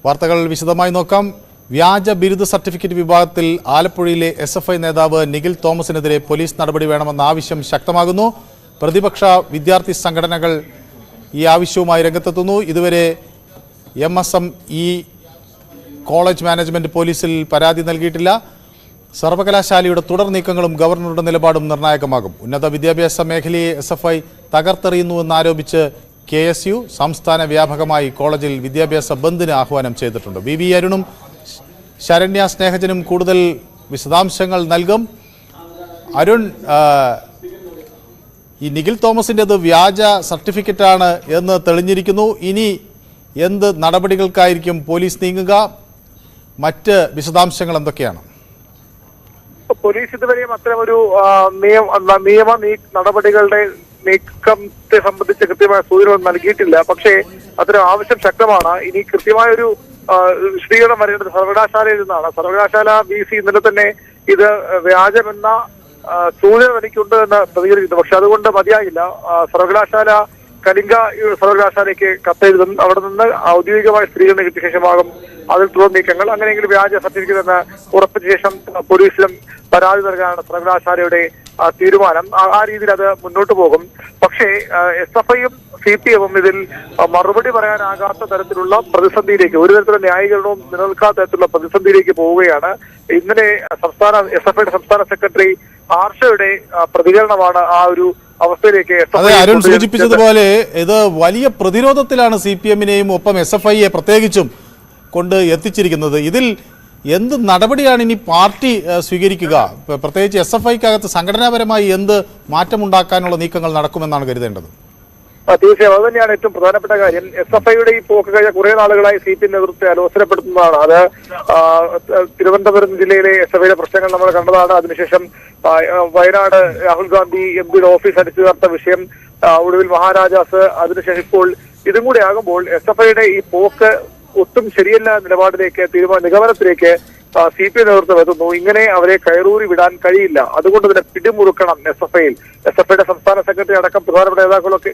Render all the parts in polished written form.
വാർത്തകൾ വിശദമായി നോക്കാം. വ്യാജ ബിരുദ സർട്ടിഫിക്കറ്റ് വിഭാഗത്തിൽ ആലപ്പുഴയിലെ SFI നേതാവ് നിഖിൽ തോമസിനെതിരെ പോലീസ് നടപടി വേണമെന്ന ആവശ്യം ശക്തമാകുന്നു. പ്രതിപക്ഷ വിദ്യാർത്ഥി സംഘടനകൾ ഈ ആവശ്യവുമായി രംഗത്തെത്തുന്നു. ഇതുവരെ MSME കോളേജ് മാനേജ്മെന്റ് പോലീസിൽ പരാതി നൽകിയിട്ടില്ല. സർവകലാശാലയുടെ തുടർ നീക്കങ്ങളും ഗവർണറുടെ നിലപാടും നിർണായകമാകും. ഉന്നത വിദ്യാഭ്യാസ മേഖലയെ SFI തകർത്തെറിയുന്നുവെന്നാരോപിച്ച് KSU സംസ്ഥാന വ്യാപകമായി കോളേജിൽ വിദ്യാഭ്യാസ ബന്ദിന് ആഹ്വാനം ചെയ്തിട്ടുണ്ട്. VV അരുണും ശരണ്യ സ്നേഹജനും കൂടുതൽ വിശദാംശങ്ങൾ നൽകും. അരുൺ, ഈ നിഖിൽ തോമസിൻ്റെത് വ്യാജ സർട്ടിഫിക്കറ്റാണ് എന്ന് തെളിഞ്ഞിരിക്കുന്നു. ഇനി എന്ത് നടപടികൾക്കായിരിക്കും പോലീസ് നീങ്ങുക? മറ്റ് വിശദാംശങ്ങൾ എന്തൊക്കെയാണ്? പോലീസ് ഇതുവരെയും അത്തരമൊരു നിയമ നടപടികളുടെ നീക്കത്തെ സംബന്ധിച്ച് കൃത്യമായ സൂചനകൾ നൽകിയിട്ടില്ല. പക്ഷേ അത്തരം ആവശ്യം ശക്തമാണ്. ഇനി കൃത്യമായൊരു വിശദീകരണം വരേണ്ടത് സർവകലാശാലയിൽ നിന്നാണ്. സർവകലാശാല VC ഇന്നലെ തന്നെ ഇത് വ്യാജമെന്ന സൂചന എനിക്കുണ്ട് എന്ന് പ്രതികരിക്കുന്നു. പക്ഷെ അതുകൊണ്ട് മതിയായില്ല. സർവകലാശാല കലിംഗ സർവകലാശാലയ്ക്ക് കത്തെഴുതും. അവിടെ നിന്ന് ഔദ്യോഗികമായ സ്ഥിരീകരണം കിട്ടിയ ശേഷമാകും അതിൽ തുടർ നീക്കങ്ങൾ. അങ്ങനെയെങ്കിലും വ്യാജ സർട്ടിഫിക്കറ്റ് എന്ന് ഉറപ്പിച്ച ശേഷം പോലീസിലും പരാതി നൽകാനാണ് സർവകലാശാലയുടെ തീരുമാനം. ആ രീതിയിൽ അത് മുന്നോട്ട് പോകും. പക്ഷേ SFIയും CPMും ഇതിൽ മറുപടി പറയാനാകാത്ത തരത്തിലുള്ള പ്രതിസന്ധിയിലേക്ക്, ഒരു തരത്തിലുള്ള ന്യായീകരണവും നിലനിൽക്കാത്ത തരത്തിലുള്ള പ്രതിസന്ധിയിലേക്ക് പോവുകയാണ്. ഇന്നലെ SFIയുടെ സംസ്ഥാന സെക്രട്ടറി ആർഷയുടെ പ്രതികരണമാണ് ആ ഒരു അവസ്ഥയിലേക്ക്. അരുൺ സൂചിപ്പിച്ചതുപോലെ ഇത് വലിയ പ്രതിരോധത്തിലാണ് CPMനെയും ഒപ്പം SFIയെ പ്രത്യേകിച്ചും കൊണ്ട് എത്തിച്ചിരിക്കുന്നത്. ഇതിൽ എന്ത് നടപടിയാണ് ഇനി പാർട്ടി സ്വീകരിക്കുക? പ്രത്യേകിച്ച് SFIക്കകത്ത് സംഘടനാപരമായി എന്ത് മാറ്റമുണ്ടാക്കാനുള്ള നീക്കങ്ങൾ നടക്കുമെന്നാണ് കരുതേണ്ടത്? തീർച്ചയായും അത് തന്നെയാണ് ഏറ്റവും പ്രധാനപ്പെട്ട കാര്യം. SFIയുടെ ഈ പോക്ക് കഴിഞ്ഞ കുറെ നാളുകളായി CPM നേതൃത്വത്തെ അലോസരപ്പെടുത്തുന്നതാണ്. അത് തിരുവനന്തപുരം ജില്ലയിലെ SFIയുടെ പ്രശ്നങ്ങൾ നമ്മൾ കണ്ടതാണ്. അതിനുശേഷം വയനാട് രാഹുൽ ഗാന്ധി MPയുടെ ഓഫീസ് അടിച്ചു തകർത്ത വിഷയം, ഒടുവിൽ മഹാരാജാസ്, അതിനുശേഷം ഇപ്പോൾ ഇതും കൂടെ ആകുമ്പോൾ SFIയുടെ ഈ പോക്ക് ഒട്ടും ശരിയല്ല നിലപാടിലേക്ക്, നിഗമനത്തിലേക്ക് CPM നേതൃത്വം എത്തുന്നു. ഇങ്ങനെ അവരെ കയറൂരി വിടാൻ കഴിയില്ല. അതുകൊണ്ട് തന്നെ പിടിമുറുക്കണം SFIയിൽ. SFIയുടെ സംസ്ഥാന സെക്രട്ടറി അടക്കം പ്രധാനപ്പെട്ട നേതാക്കളൊക്കെ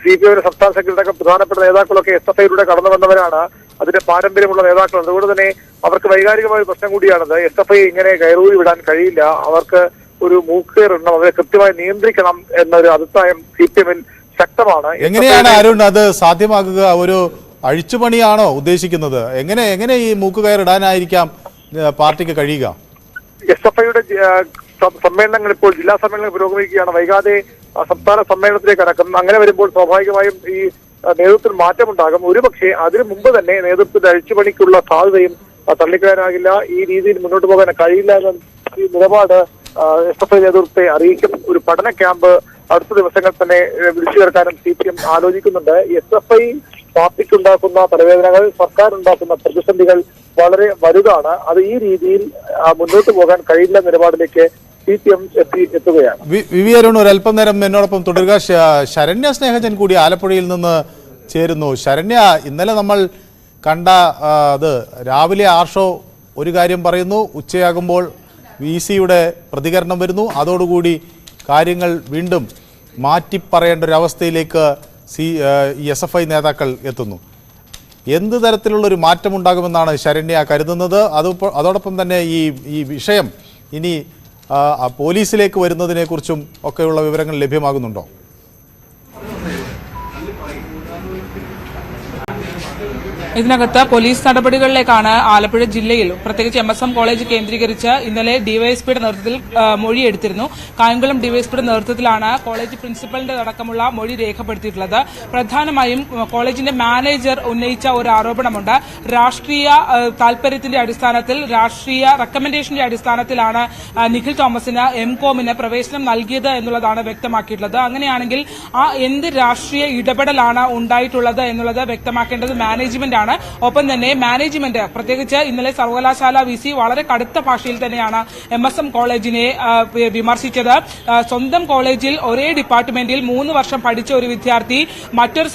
CPMയുടെ സംസ്ഥാന സെക്രട്ടറി അടക്കം പ്രധാനപ്പെട്ട നേതാക്കളൊക്കെ SFIയിലൂടെ കടന്നു വന്നവരാണ്. അതിന്റെ പാരമ്പര്യമുള്ള നേതാക്കൾ. അതുകൊണ്ട് തന്നെ അവർക്ക് വൈകാരികമായ ഒരു പ്രശ്നം കൂടിയാണത്. SFI ഇങ്ങനെ കയറൂരി വിടാൻ കഴിയില്ല. അവർക്ക് ഒരു മൂക്കേറിടണം, അവരെ കൃത്യമായി നിയന്ത്രിക്കണം എന്നൊരു അഭിപ്രായം CPMൽ ശക്തമാണ്. എങ്ങനെയാണ് അരുൺ അത് സാധ്യമാക്കുക? ഒരു അഴിച്ചുപണിയാണോ ഉദ്ദേശിക്കുന്നത്? എങ്ങനെ ഈ മൂക്കുകയറിടാനായിരിക്കാം പാർട്ടിക്ക് കഴിയുക? SFIയുടെ സമ്മേളനങ്ങൾ ഇപ്പോൾ ജില്ലാ സമ്മേളനങ്ങൾ പുരോഗമിക്കുകയാണ്. വൈകാതെ സംസ്ഥാന സമ്മേളനത്തിലേക്ക് അടക്കം. അങ്ങനെ വരുമ്പോൾ സ്വാഭാവികമായും ഈ നേതൃത്വത്തിൽ മാറ്റമുണ്ടാകും. ഒരുപക്ഷെ അതിനു മുമ്പ് തന്നെ നേതൃത്വത്തിന്റെ അഴിച്ചുപണിക്കുള്ള സാധ്യതയും തള്ളിക്കളയാനാകില്ല. ഈ രീതിയിൽ മുന്നോട്ട് പോകാൻ കഴിയില്ല എന്ന നിലപാട് SFI നേതൃത്വത്തെ അറിയിക്കും. ഒരു പഠന ക്യാമ്പ് അടുത്ത ദിവസങ്ങൾ തന്നെ വിളിച്ചു ചേർക്കാനും CPM ആലോചിക്കുന്നുണ്ട്. SFI പാർട്ടിക്കുണ്ടാക്കുന്ന തലവേദനകൾ, സർക്കാർ ഉണ്ടാക്കുന്ന പ്രതിസന്ധികൾ വളരെ വലുതാണ്. അത് ഈ രീതിയിൽ മുന്നോട്ട് പോകാൻ കഴിയില്ല നിലപാടിലേക്ക് CPM എത്തുകയാണ്. VV അരുൺ ഒരല്പം നേരം എന്നോടൊപ്പം തുടരുക. ശരണ്യ സ്നേഹജൻ കൂടി ആലപ്പുഴയിൽ നിന്ന് ചേരുന്നു. ശരണ്യ, ഇന്നലെ നമ്മൾ കണ്ട അത് രാവിലെ ആർഷോ ഒരു കാര്യം പറയുന്നു, ഉച്ചയാകുമ്പോൾ VCയുടെ പ്രതികരണം വരുന്നു. അതോടുകൂടി കാര്യങ്ങൾ വീണ്ടും മാറ്റിപ്പറയേണ്ട ഒരവസ്ഥയിലേക്ക് SFI നേതാക്കൾ എത്തുന്നു. എന്ത് തരത്തിലുള്ളൊരു മാറ്റമുണ്ടാകുമെന്നാണ് ശരണ്യ കരുതുന്നത്? അതോടൊപ്പം തന്നെ ഈ വിഷയം ഇനി പോലീസിലേക്ക് വരുന്നതിനെക്കുറിച്ചും ഒക്കെയുള്ള വിവരങ്ങൾ ലഭ്യമാകുന്നുണ്ടോ? ഇതിനകത്ത് പോലീസ് നടപടികളിലേക്കാണ് ആലപ്പുഴ ജില്ലയിൽ, പ്രത്യേകിച്ച് MSM കോളേജ് കേന്ദ്രീകരിച്ച് ഇന്നലെ ഡിവൈഎസ്പിയുടെ നേതൃത്വത്തിൽ മൊഴിയെടുത്തിരുന്നു. കായംകുളം ഡിവൈഎസ്പിയുടെ നേതൃത്വത്തിലാണ് കോളേജ് പ്രിൻസിപ്പലിന്റെ അടക്കമുള്ള മൊഴി രേഖപ്പെടുത്തിയിട്ടുള്ളത്. പ്രധാനമായും കോളേജിന്റെ മാനേജർ ഉന്നയിച്ച ഒരു ആരോപണമുണ്ട്. രാഷ്ട്രീയ താൽപര്യത്തിന്റെ അടിസ്ഥാനത്തിൽ, രാഷ്ട്രീയ റെക്കമെൻഡേഷന്റെ അടിസ്ഥാനത്തിലാണ് നിഖിൽ തോമസിന് MCOMന് പ്രവേശനം നൽകിയത് എന്നുള്ളതാണ് വ്യക്തമാക്കിയിട്ടുള്ളത്. അങ്ങനെയാണെങ്കിൽ എന്ത് രാഷ്ട്രീയ ഇടപെടലാണ് ഉണ്ടായിട്ടുള്ളത് എന്നുള്ളത് വ്യക്തമാക്കേണ്ടത് മാനേജ്മെന്റ് ആണ്. ഒപ്പം തന്നെ മാനേജ്മെന്റ്, പ്രത്യേകിച്ച് ഇന്നലെ സർവകലാശാല VC വളരെ കടുത്ത ഭാഷയിൽ തന്നെയാണ് MSM കോളേജിനെ വിമർശിച്ചത്. സ്വന്തം കോളേജിൽ ഒരേ ഡിപ്പാർട്ട്മെന്റിൽ 3 വർഷം പഠിച്ച ഒരു വിദ്യാർത്ഥി മറ്റൊരു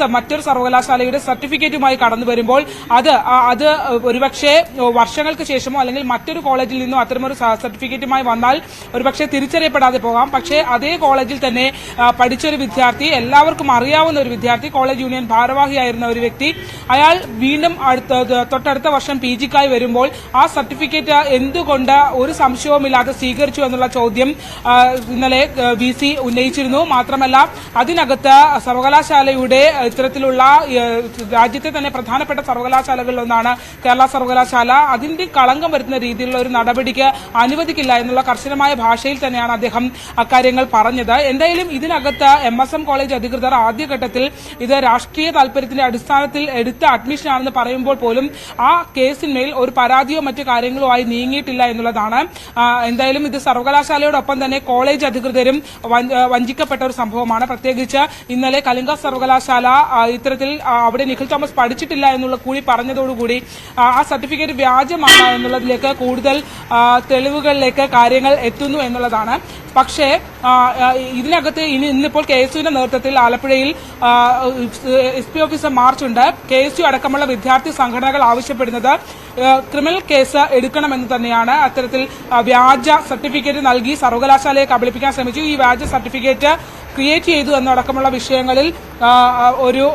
സർവകലാശാലയുടെ സർട്ടിഫിക്കറ്റുമായി കടന്നു വരുമ്പോൾ അത് ഒരുപക്ഷെ വർഷങ്ങൾക്ക് ശേഷമോ അല്ലെങ്കിൽ മറ്റൊരു കോളേജിൽ നിന്നോ അത്തരമൊരു സർട്ടിഫിക്കറ്റുമായി വന്നാൽ ഒരുപക്ഷെ തിരിച്ചറിയപ്പെടാതെ പോകാം. പക്ഷേ അതേ കോളേജിൽ തന്നെ പഠിച്ചൊരു വിദ്യാർത്ഥി, എല്ലാവർക്കും അറിയാവുന്ന ഒരു വിദ്യാർത്ഥി, കോളേജ് യൂണിയൻ ഭാരവാഹിയായിരുന്ന ഒരു വ്യക്തി, അയാൾ ഇയാൾ വീണ്ടും തൊട്ടടുത്ത വർഷം PGക്കായി വരുമ്പോൾ ആ സർട്ടിഫിക്കറ്റ് എന്തുകൊണ്ട് ഒരു സംശയവുമില്ലാതെ സ്വീകരിച്ചു എന്നുള്ള ചോദ്യം ഇന്നലെ VC ഉന്നയിച്ചിരുന്നു. മാത്രമല്ല അതിനകത്ത് സർവകലാശാലയുടെ ഇത്തരത്തിലുള്ള രാജ്യത്തെ തന്നെ പ്രധാനപ്പെട്ട സർവകലാശാലകളിലൊന്നാണ് കേരള സർവകലാശാല. അതിന്റെ കളങ്കം വരുത്തുന്ന രീതിയിലുള്ള ഒരു നടപടിക്ക് അനുവദിക്കില്ല എന്നുള്ള കർശനമായ ഭാഷയിൽ തന്നെയാണ് അദ്ദേഹം അക്കാര്യങ്ങൾ പറഞ്ഞത്. എന്തായാലും ഇതിനകത്ത് MSM കോളേജ് അധികൃതർ ആദ്യഘട്ടത്തിൽ ഇത് രാഷ്ട്രീയ താൽപര്യത്തിന്റെ അടിസ്ഥാനത്തിൽ എടുത്ത അഡ്മിഷനാണെന്ന് പറയുമ്പോൾ പോലും ആ കേസിന്മേൽ ഒരു പരാതിയോ മറ്റു കാര്യങ്ങളോ ആയി നീങ്ങിയിട്ടില്ല എന്നുള്ളതാണ്. എന്തായാലും ഇത് സർവകലാശാലയോടൊപ്പം തന്നെ കോളേജ് അധികൃതരും വഞ്ചിക്കപ്പെട്ട ഒരു സംഭവമാണ്. പ്രത്യേകിച്ച് ഇന്നലെ കലിംഗ സർവകലാശാല ഇത്തരത്തിൽ അവിടെ നിഖിൽ തോമസ് പഠിച്ചിട്ടില്ല എന്നുള്ള കൂടി പറഞ്ഞതോടുകൂടി ആ സർട്ടിഫിക്കറ്റ് വ്യാജമാണ് എന്നുള്ളതിലേക്ക് കൂടുതൽ തെളിവുകളിലേക്ക് കാര്യങ്ങൾ എത്തുന്നു എന്നുള്ളതാണ്. പക്ഷേ ഇതിനകത്ത് ഇന്നിപ്പോൾ KSUവിന്റെ നേതൃത്വത്തിൽ ആലപ്പുഴയിൽ SP ഓഫീസർ മാർച്ചുണ്ട്. KSU അടക്കമുള്ള വിദ്യാർത്ഥി സംഘടനകൾ ആവശ്യപ്പെടുന്നത് ക്രിമിനൽ കേസ് എടുക്കണമെന്ന് തന്നെയാണ്. അത്തരത്തിൽ വ്യാജ സർട്ടിഫിക്കറ്റ് നൽകി സർവകലാശാലയെ കബളിപ്പിക്കാൻ ശ്രമിച്ചു, ഈ വ്യാജ സർട്ടിഫിക്കറ്റ് ക്രിയേറ്റ് ചെയ്തു എന്നടക്കമുള്ള വിഷയങ്ങളിൽ ഒരു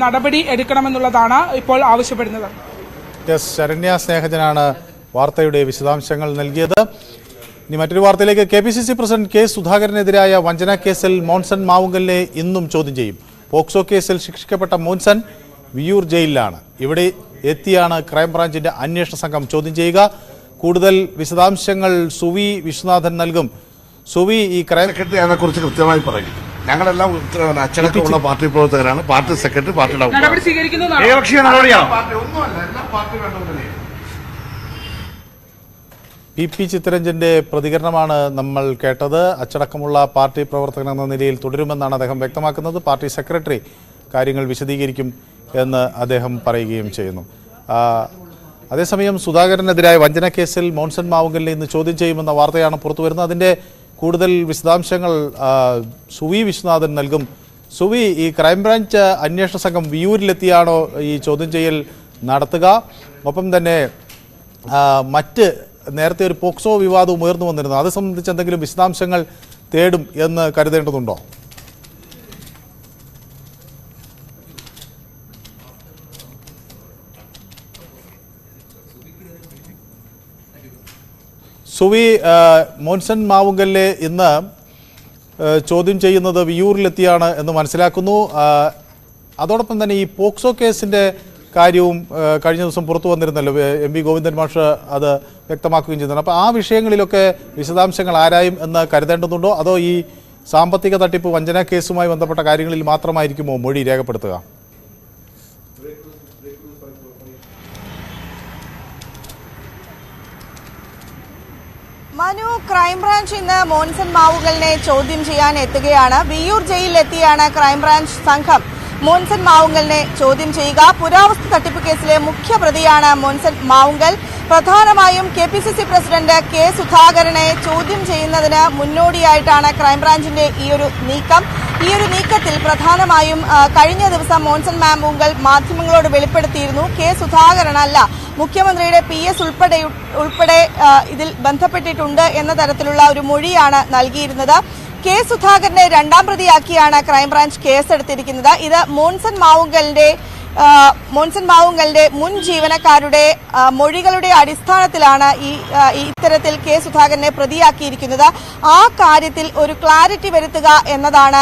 നടപടി എടുക്കണമെന്നുള്ളതാണ് ഇപ്പോൾ ആവശ്യപ്പെടുന്നത്. ശരണ്യ സ്നേഹജനാണ് വാർത്തയുടെ വിശദാംശങ്ങൾ നൽകിയത്. ഇനി മറ്റൊരു വാർത്തയിലേക്ക്. KPCC പ്രസിഡന്റ് K സുധാകരനെതിരായ വഞ്ചന കേസിൽ മോൻസൺ മാവുങ്കലിനെ ഇന്നും ചോദ്യം ചെയ്യും. പോക്സോ കേസിൽ ശിക്ഷിക്കപ്പെട്ട മോൻസൺ വിയൂർ ജയിലിലാണ്. ഇവിടെ എത്തിയാണ് ക്രൈംബ്രാഞ്ചിന്റെ അന്വേഷണ സംഘം ചോദ്യം ചെയ്യുക. കൂടുതൽ വിശദാംശങ്ങൾ സുവി വിശ്വനാഥൻ നൽകും. സുവി, ഈ ക്രൈം സെക്രട്ടറി കുറിച്ച് കൃത്യമായി പറയും. ഞങ്ങളെല്ലാം അച്ചടക്കമുള്ള പാർട്ടി പ്രവർത്തകരാണ്. പാർട്ടി സെക്രട്ടറി പാർട്ടിയുടെ ഏകപക്ഷീയ നടപടിയാണ്. PP ചിത്തരഞ്ജന്റെ പ്രതികരണമാണ് നമ്മൾ കേട്ടത്. അച്ചടക്കമുള്ള പാർട്ടി പ്രവർത്തകൻ എന്ന നിലയിൽ തുടരുമെന്നാണ് അദ്ദേഹം വ്യക്തമാക്കുന്നത്. പാർട്ടി സെക്രട്ടറി കാര്യങ്ങൾ വിശദീകരിക്കും എന്ന് അദ്ദേഹം പറയുകയും ചെയ്യുന്നു. അതേസമയം സുധാകരനെതിരായ വഞ്ചന കേസിൽ മോൻസൺ മാവുങ്കലിനെ ഇന്ന് ചോദ്യം ചെയ്യുമെന്ന വാർത്തയാണ് പുറത്തുവരുന്നത്. അതിൻ്റെ കൂടുതൽ വിശദാംശങ്ങൾ സുവി വിശ്വനാഥൻ നൽകും. സുവി, ഈ ക്രൈംബ്രാഞ്ച് അന്വേഷണ സംഘം വിയൂരിലെത്തിയാണോ ഈ ചോദ്യം ചെയ്യൽ നടത്തുക? ഒപ്പം തന്നെ മറ്റ് നേരത്തെ ഒരു പോക്സോ വിവാദവും ഉയർന്നു വന്നിരുന്നു. അത് സംബന്ധിച്ച് എന്തെങ്കിലും വിശദാംശങ്ങൾ തേടും എന്ന് കരുതേണ്ടതുണ്ടോ? സുവി, മോൻസൺ മാവുങ്കലിനെ ഇന്ന് ചോദ്യം ചെയ്യുന്നത് വിയൂരിലെത്തിയാണ് എന്ന് മനസ്സിലാക്കുന്നു. അതോടൊപ്പം തന്നെ ഈ പോക്സോ കേസിൻ്റെ കാര്യവും കഴിഞ്ഞ ദിവസം പുറത്തു വന്നിരുന്നല്ലോ. MP ഗോവിന്ദൻ മാഷ് അത് വ്യക്തമാക്കുകയും ചെയ്തിട്ടുണ്ട്. അപ്പോൾ ആ വിഷയങ്ങളിലൊക്കെ വിശദാംശങ്ങൾ ആരായും എന്ന് കരുതേണ്ടതുണ്ടോ? അതോ ഈ സാമ്പത്തിക തട്ടിപ്പ് വഞ്ചന കേസുമായി ബന്ധപ്പെട്ട കാര്യങ്ങളിൽ മാത്രമായിരിക്കുമോ മൊഴി രേഖപ്പെടുത്തുക? മനു, ക്രൈംബ്രാഞ്ച് ഇന്ന് മോൻസൺ മാവുങ്കലിനെ ചോദ്യം ചെയ്യാൻ എത്തുകയാണ്. വിയൂർ ജയിലിലെത്തിയാണ് ക്രൈംബ്രാഞ്ച് സംഘം മോൻസൺ മാവുങ്കലിനെ ചോദ്യം ചെയ്യുക. പുരാവസ്തു തട്ടിപ്പ് കേസിലെ മുഖ്യ പ്രതിയാണ് മോൻസൺ മാവുങ്കൽ. പ്രധാനമായും KPCC പ്രസിഡന്റ് K സുധാകരനെ ചോദ്യം ചെയ്യുന്നതിന് മുന്നോടിയായിട്ടാണ് ക്രൈംബ്രാഞ്ചിന്റെ ഈ ഒരു നീക്കത്തിൽ പ്രധാനമായും കഴിഞ്ഞ ദിവസം മോൻസൺ മാവുങ്കൽ മാധ്യമങ്ങളോട് വെളിപ്പെടുത്തിയിരുന്നു K സുധാകരനല്ല, മുഖ്യമന്ത്രിയുടെ PS ഉൾപ്പെടെ ഇതിൽ ബന്ധപ്പെട്ടിട്ടുണ്ട് എന്ന തരത്തിലുള്ള ഒരു മൊഴിയാണ് നൽകിയിരുന്നത്. K സുധാകരനെ രണ്ടാം പ്രതിയാക്കിയാണ് ക്രൈംബ്രാഞ്ച് കേസെടുത്തിരിക്കുന്നത്. ഇത് മോൻസൺ മാവുങ്കലിന്റെ മുൻ ജീവനക്കാരുടെ മൊഴികളുടെ അടിസ്ഥാനത്തിലാണ് ഇത്തരത്തിൽ K സുധാകരനെ പ്രതിയാക്കിയിരിക്കുന്നത്. ആ കാര്യത്തിൽ ഒരു ക്ലാരിറ്റി വരുത്തുക എന്നതാണ്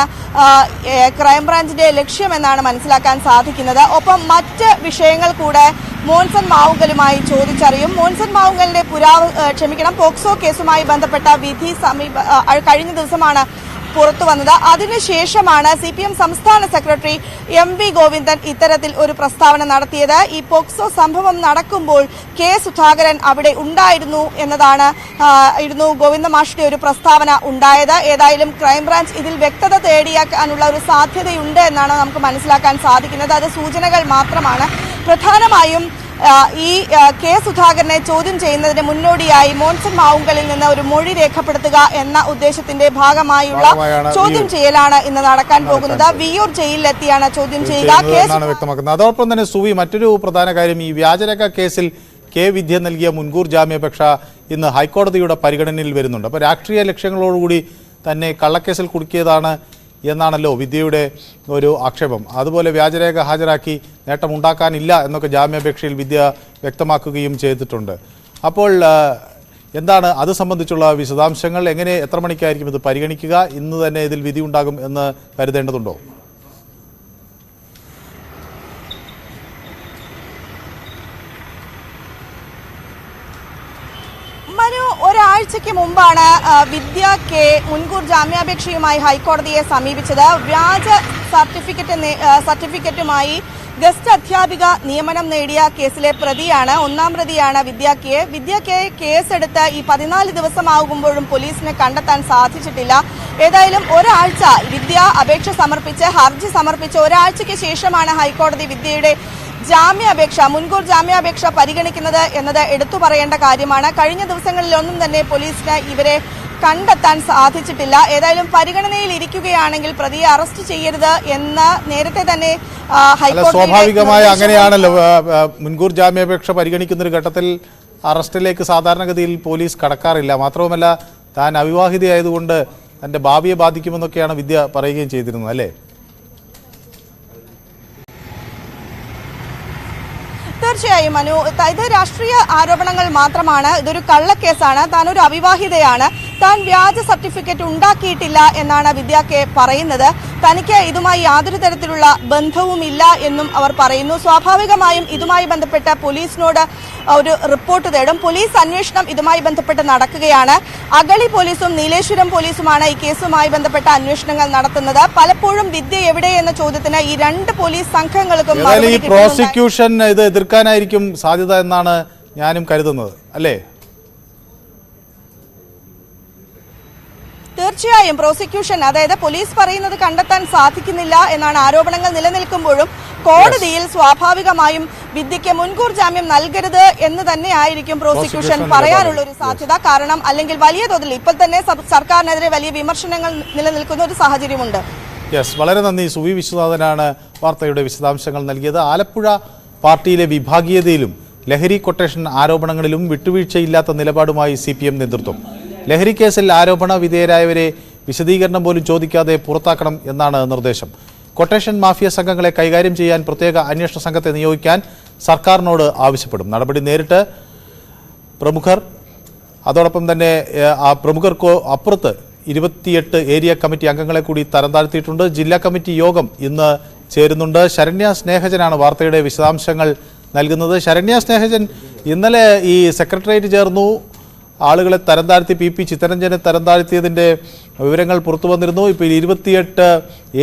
ക്രൈംബ്രാഞ്ചിന്റെ ലക്ഷ്യമെന്നാണ് മനസ്സിലാക്കാൻ സാധിക്കുന്നത്. ഒപ്പം മറ്റ് വിഷയങ്ങൾ കൂടെ മോൻസൺ മാവുങ്കലുമായി ചോദിച്ചറിയും. മോൻസൺ മാവുങ്കലിന്റെ പോക്സോ കേസുമായി ബന്ധപ്പെട്ട വിധി കഴിഞ്ഞ ദിവസമാണ് പുറത്തു വന്നത്. അതിനുശേഷമാണ് CPM സംസ്ഥാന സെക്രട്ടറി MV ഗോവിന്ദൻ ഇത്തരത്തിൽ ഒരു പ്രസ്താവന നടത്തിയത്. ഈ പോക്സോ സംഭവം നടക്കുമ്പോൾ K സുധാകരൻ അവിടെ ഉണ്ടായിരുന്നു എന്നതാണ് ഗോവിന്ദ മാഷിന്റെ ഒരു പ്രസ്താവന ഉണ്ടായത്. ഏതായാലും ക്രൈംബ്രാഞ്ച് ഇതിൽ വ്യക്തത തേടിയാക്കാനുള്ള ഒരു സാധ്യതയുണ്ട് എന്നാണ് നമുക്ക് മനസ്സിലാക്കാൻ സാധിക്കുന്നത്. അത് സൂചനകൾ മാത്രമാണ്. പ്രധാനമായും ഈ K സുധാകരനെ ചോദ്യം ചെയ്യുന്നതിന് മുന്നോടിയായി മോൻസൺ മാവുങ്കലിൽ നിന്ന് ഒരു മൊഴി രേഖപ്പെടുത്തുക എന്ന ഉദ്ദേശത്തിന്റെ ഭാഗമായുള്ള ചോദ്യം ചെയ്യലാണ് ഇന്ന് നടക്കാൻ പോകുന്നത്. വിയൂർ ജയിലിലെത്തിയാണ് ചോദ്യം ചെയ്യുക. വ്യക്തമാക്കുന്നത്. അതോടൊപ്പം തന്നെ സുവി, മറ്റൊരു പ്രധാന കാര്യം, ഈ വ്യാജരേഖ കേസിൽ K വിദ്യ നൽകിയ മുൻകൂർ ജാമ്യാപേക്ഷ ഇന്ന് ഹൈക്കോടതിയുടെ പരിഗണനയിൽ വരുന്നുണ്ട്. അപ്പോൾ രാഷ്ട്രീയ ലക്ഷ്യങ്ങളോടുകൂടി തന്നെ കള്ളക്കേസിൽ കുടുക്കിയതാണ് എന്നാണല്ലോ വിദ്യയുടെ ഒരു ആക്ഷേപം. അതുപോലെ വ്യാജരേഖ ഹാജരാക്കി നേട്ടമുണ്ടാക്കാനില്ല എന്നൊക്കെ ജാമ്യാപേക്ഷയിൽ വിദ്യ വ്യക്തമാക്കുകയും ചെയ്തിട്ടുണ്ട്. അപ്പോൾ എന്താണ് അത് സംബന്ധിച്ചുള്ള വിശദാംശങ്ങൾ? എങ്ങനെ, എത്ര മണിക്കായിരിക്കും ഇത് പരിഗണിക്കുക? ഇന്ന് തന്നെ ഇതിൽ വിധി ഉണ്ടാകും എന്ന് കരുതേണ്ടതുണ്ടോ? മനു, ഒരാഴ്ചയ്ക്ക് മുമ്പാണ് വിദ്യ കെ മുൻകൂർ ജാമ്യാപേക്ഷയുമായി ഹൈക്കോടതിയെ സമീപിച്ചത്. വ്യാജ സർട്ടിഫിക്കറ്റുമായി ഗസ്റ്റ് അധ്യാപിക നിയമനം നേടിയ കേസിലെ പ്രതിയാണ്, ഒന്നാം പ്രതിയാണ് വിദ്യ കെ. വിദ്യ കെ കേസെടുത്ത് ഈ 14 ദിവസമാകുമ്പോഴും പോലീസിനെ കണ്ടെത്താൻ സാധിച്ചിട്ടില്ല. ഏതായാലും ഒരാഴ്ച വിദ്യ അപേക്ഷ സമർപ്പിച്ച് ഹർജി സമർപ്പിച്ച് ഒരാഴ്ചയ്ക്ക് ശേഷമാണ് ഹൈക്കോടതി വിദ്യയുടെ മുൻകൂർ ജാമ്യാപേക്ഷ പരിഗണിക്കുന്നത് എന്നത് എടുത്തു പറയേണ്ട കാര്യമാണ്. കഴിഞ്ഞ ദിവസങ്ങളിലൊന്നും തന്നെ പോലീസിന് ഇവരെ കണ്ടെത്താൻ സാധിച്ചിട്ടില്ല. ഏതായാലും പരിഗണനയിൽ ഇരിക്കുകയാണെങ്കിൽ പ്രതിയെ അറസ്റ്റ് ചെയ്യരുത് എന്ന് നേരത്തെ തന്നെ സ്വാഭാവികമായി അങ്ങനെയാണല്ലോ. മുൻകൂർ ജാമ്യാപേക്ഷ പരിഗണിക്കുന്ന ഒരു ഘട്ടത്തിൽ അറസ്റ്റിലേക്ക് സാധാരണഗതിയിൽ പോലീസ് കടക്കാറില്ല. മാത്രവുമല്ല, താൻ അവിവാഹിതയായതുകൊണ്ട് തന്റെ ഭാവിയെ ബാധിക്കുമെന്നൊക്കെയാണ് വിദ്യ പറയുകയും ചെയ്തിരുന്നത്, അല്ലേ? തീർച്ചയായും മനു, ഇത് രാഷ്ട്രീയ ആരോപണങ്ങൾ മാത്രമാണ്. ഇതൊരു കള്ളക്കേസാണ്. താൻ ഒരു അവിവാഹിതയാണ്. താൻ വ്യാജ സർട്ടിഫിക്കറ്റ് ഉണ്ടാക്കിയിട്ടില്ല എന്നാണ് വിദ്യ കെ പറയുന്നത്. തനിക്ക് ഇതുമായി യാതൊരു തരത്തിലുള്ള ബന്ധവുമില്ല എന്നും അവർ പറയുന്നു. സ്വാഭാവികമായും ഇതുമായി ബന്ധപ്പെട്ട് പോലീസിനോട് ഒരു റിപ്പോർട്ട് തേടും. പോലീസ് അന്വേഷണം ഇതുമായി ബന്ധപ്പെട്ട് നടക്കുകയാണ്. അഗളി പോലീസും നീലേശ്വരം പോലീസുമാണ് ഈ കേസുമായി ബന്ധപ്പെട്ട അന്വേഷണങ്ങൾ നടത്തുന്നത്. പലപ്പോഴും വിദ്യ എവിടെ എന്ന ചോദ്യത്തിന് ഈ രണ്ട് പോലീസ് സംഘങ്ങൾക്കും പ്രോസിക്യൂഷൻ ഇത് എതിർക്കാനായിരിക്കും സാധ്യത എന്നാണ് ഞാനും കരുതുന്നത്, അല്ലേ? തീർച്ചയായും പ്രോസിക്യൂഷൻ, അതായത് പോലീസ് പറയുന്നത് കണ്ടെത്താൻ സാധിക്കുന്നില്ല എന്നാണ് ആരോപണങ്ങൾ നിലനിൽക്കുമ്പോഴും കോടതിയിൽ സ്വാഭാവികമായും വിദ്യയ്ക്ക് മുൻകൂർ ജാമ്യം നൽകരുത് എന്ന് തന്നെ ആയിരിക്കും പ്രോസിക്യൂഷൻ പറയാനുള്ള ഒരു സാധ്യത. കാരണം അല്ലെങ്കിൽ വലിയ തോതിൽ ഇപ്പോൾ തന്നെ സർക്കാരിനെതിരെ വലിയ വിമർശനങ്ങൾ നിലനിൽക്കുന്ന ഒരു സാഹചര്യമുണ്ട്. വളരെ നന്ദി. സുവി വിശ്വനാഥനാണ് വാർത്തയുടെ വിശദാംശങ്ങൾ നൽകിയത്. ആലപ്പുഴ പാർട്ടിയിലെ വിഭാഗീയതയിലും ലഹരി കൊട്ടേഷൻ ആരോപണങ്ങളിലും വിട്ടുവീഴ്ചയില്ലാത്ത നിലപാടുമായി CPM നേതൃത്വം. ലഹരി കേസിൽ ആരോപണ വിധേയരായവരെ വിശദീകരണം പോലും ചോദിക്കാതെ പുറത്താക്കണം എന്നാണ് നിർദ്ദേശം. കൊട്ടേഷൻ മാഫിയ സംഘങ്ങളെ കൈകാര്യം ചെയ്യാൻ പ്രത്യേക അന്വേഷണ സംഘത്തെ നിയോഗിക്കാൻ സർക്കാരിനോട് ആവശ്യപ്പെടും. നടപടി നേരിട്ട് പ്രമുഖർ, അതോടൊപ്പം തന്നെ ആ പ്രമുഖർക്ക് അപ്പുറത്ത് 28 ഏരിയ കമ്മിറ്റി അംഗങ്ങളെ കൂടി തരം താഴ്ത്തിയിട്ടുണ്ട്. ജില്ലാ കമ്മിറ്റി യോഗം ഇന്ന് ചേരുന്നുണ്ട്. ശരണ്യ സ്നേഹജനാണ് വാർത്തയുടെ വിശദാംശങ്ങൾ നൽകുന്നത്. ശരണ്യ സ്നേഹജൻ, ഇന്നലെ ഈ സെക്രട്ടേറിയറ്റ് ചേർന്നു, ആളുകളെ തരം താഴ്ത്തി, PP ചിത്തരഞ്ജനെ തരം താഴ്ത്തിയതിൻ്റെ വിവരങ്ങൾ പുറത്തു വന്നിരുന്നു. ഇപ്പോൾ 28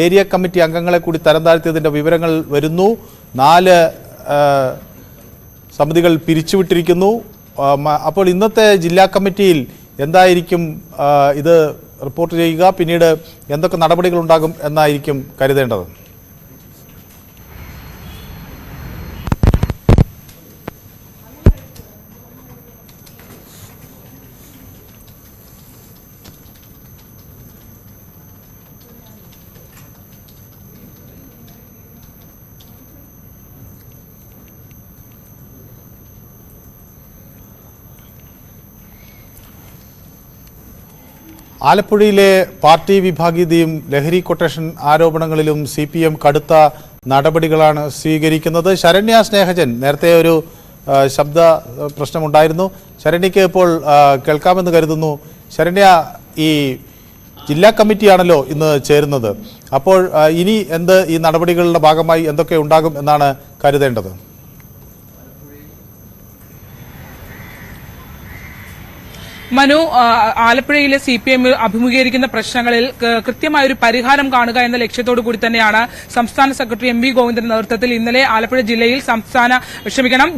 ഏരിയ കമ്മിറ്റി അംഗങ്ങളെ കൂടി തരം താഴ്ത്തിയതിൻ്റെ വിവരങ്ങൾ വരുന്നു. 4 സമിതികൾ പിരിച്ചുവിട്ടിരിക്കുന്നു. അപ്പോൾ ഇന്നത്തെ ജില്ലാ കമ്മിറ്റിയിൽ എന്തായിരിക്കും ഇത് റിപ്പോർട്ട് ചെയ്യുക? പിന്നീട് എന്തൊക്കെ നടപടികളുണ്ടാകും എന്നായിരിക്കും കരുതേണ്ടത്? ആലപ്പുഴയിലെ പാർട്ടി വിഭാഗീയതയും ലഹരി കൊട്ടേഷൻ ആരോപണങ്ങളിലും CPM കടുത്ത നടപടികളാണ് സ്വീകരിക്കുന്നത്. ശരണ്യ സ്നേഹജൻ, നേരത്തെ ഒരു ശബ്ദ പ്രശ്നമുണ്ടായിരുന്നു. ശരണ്യയ്ക്ക് ഇപ്പോൾ കേൾക്കാമെന്ന് കരുതുന്നു. ശരണ്യ, ഈ ജില്ലാ കമ്മിറ്റിയാണല്ലോ ഇന്ന് ചേരുന്നത്. അപ്പോൾ ഇനി ഈ നടപടികളുടെ ഭാഗമായി എന്തൊക്കെ ഉണ്ടാകും എന്നാണ് കരുതേണ്ടത്? മനു, ആലപ്പുഴയിലെ CPM അഭിമുഖീകരിക്കുന്ന പ്രശ്നങ്ങളിൽ കൃത്യമായൊരു പരിഹാരം കാണുക എന്ന ലക്ഷ്യത്തോടു കൂടി തന്നെയാണ് സംസ്ഥാന സെക്രട്ടറി MV ഗോവിന്ദന്റെ നേതൃത്വത്തിൽ ഇന്നലെ ആലപ്പുഴ ജില്ലയിൽ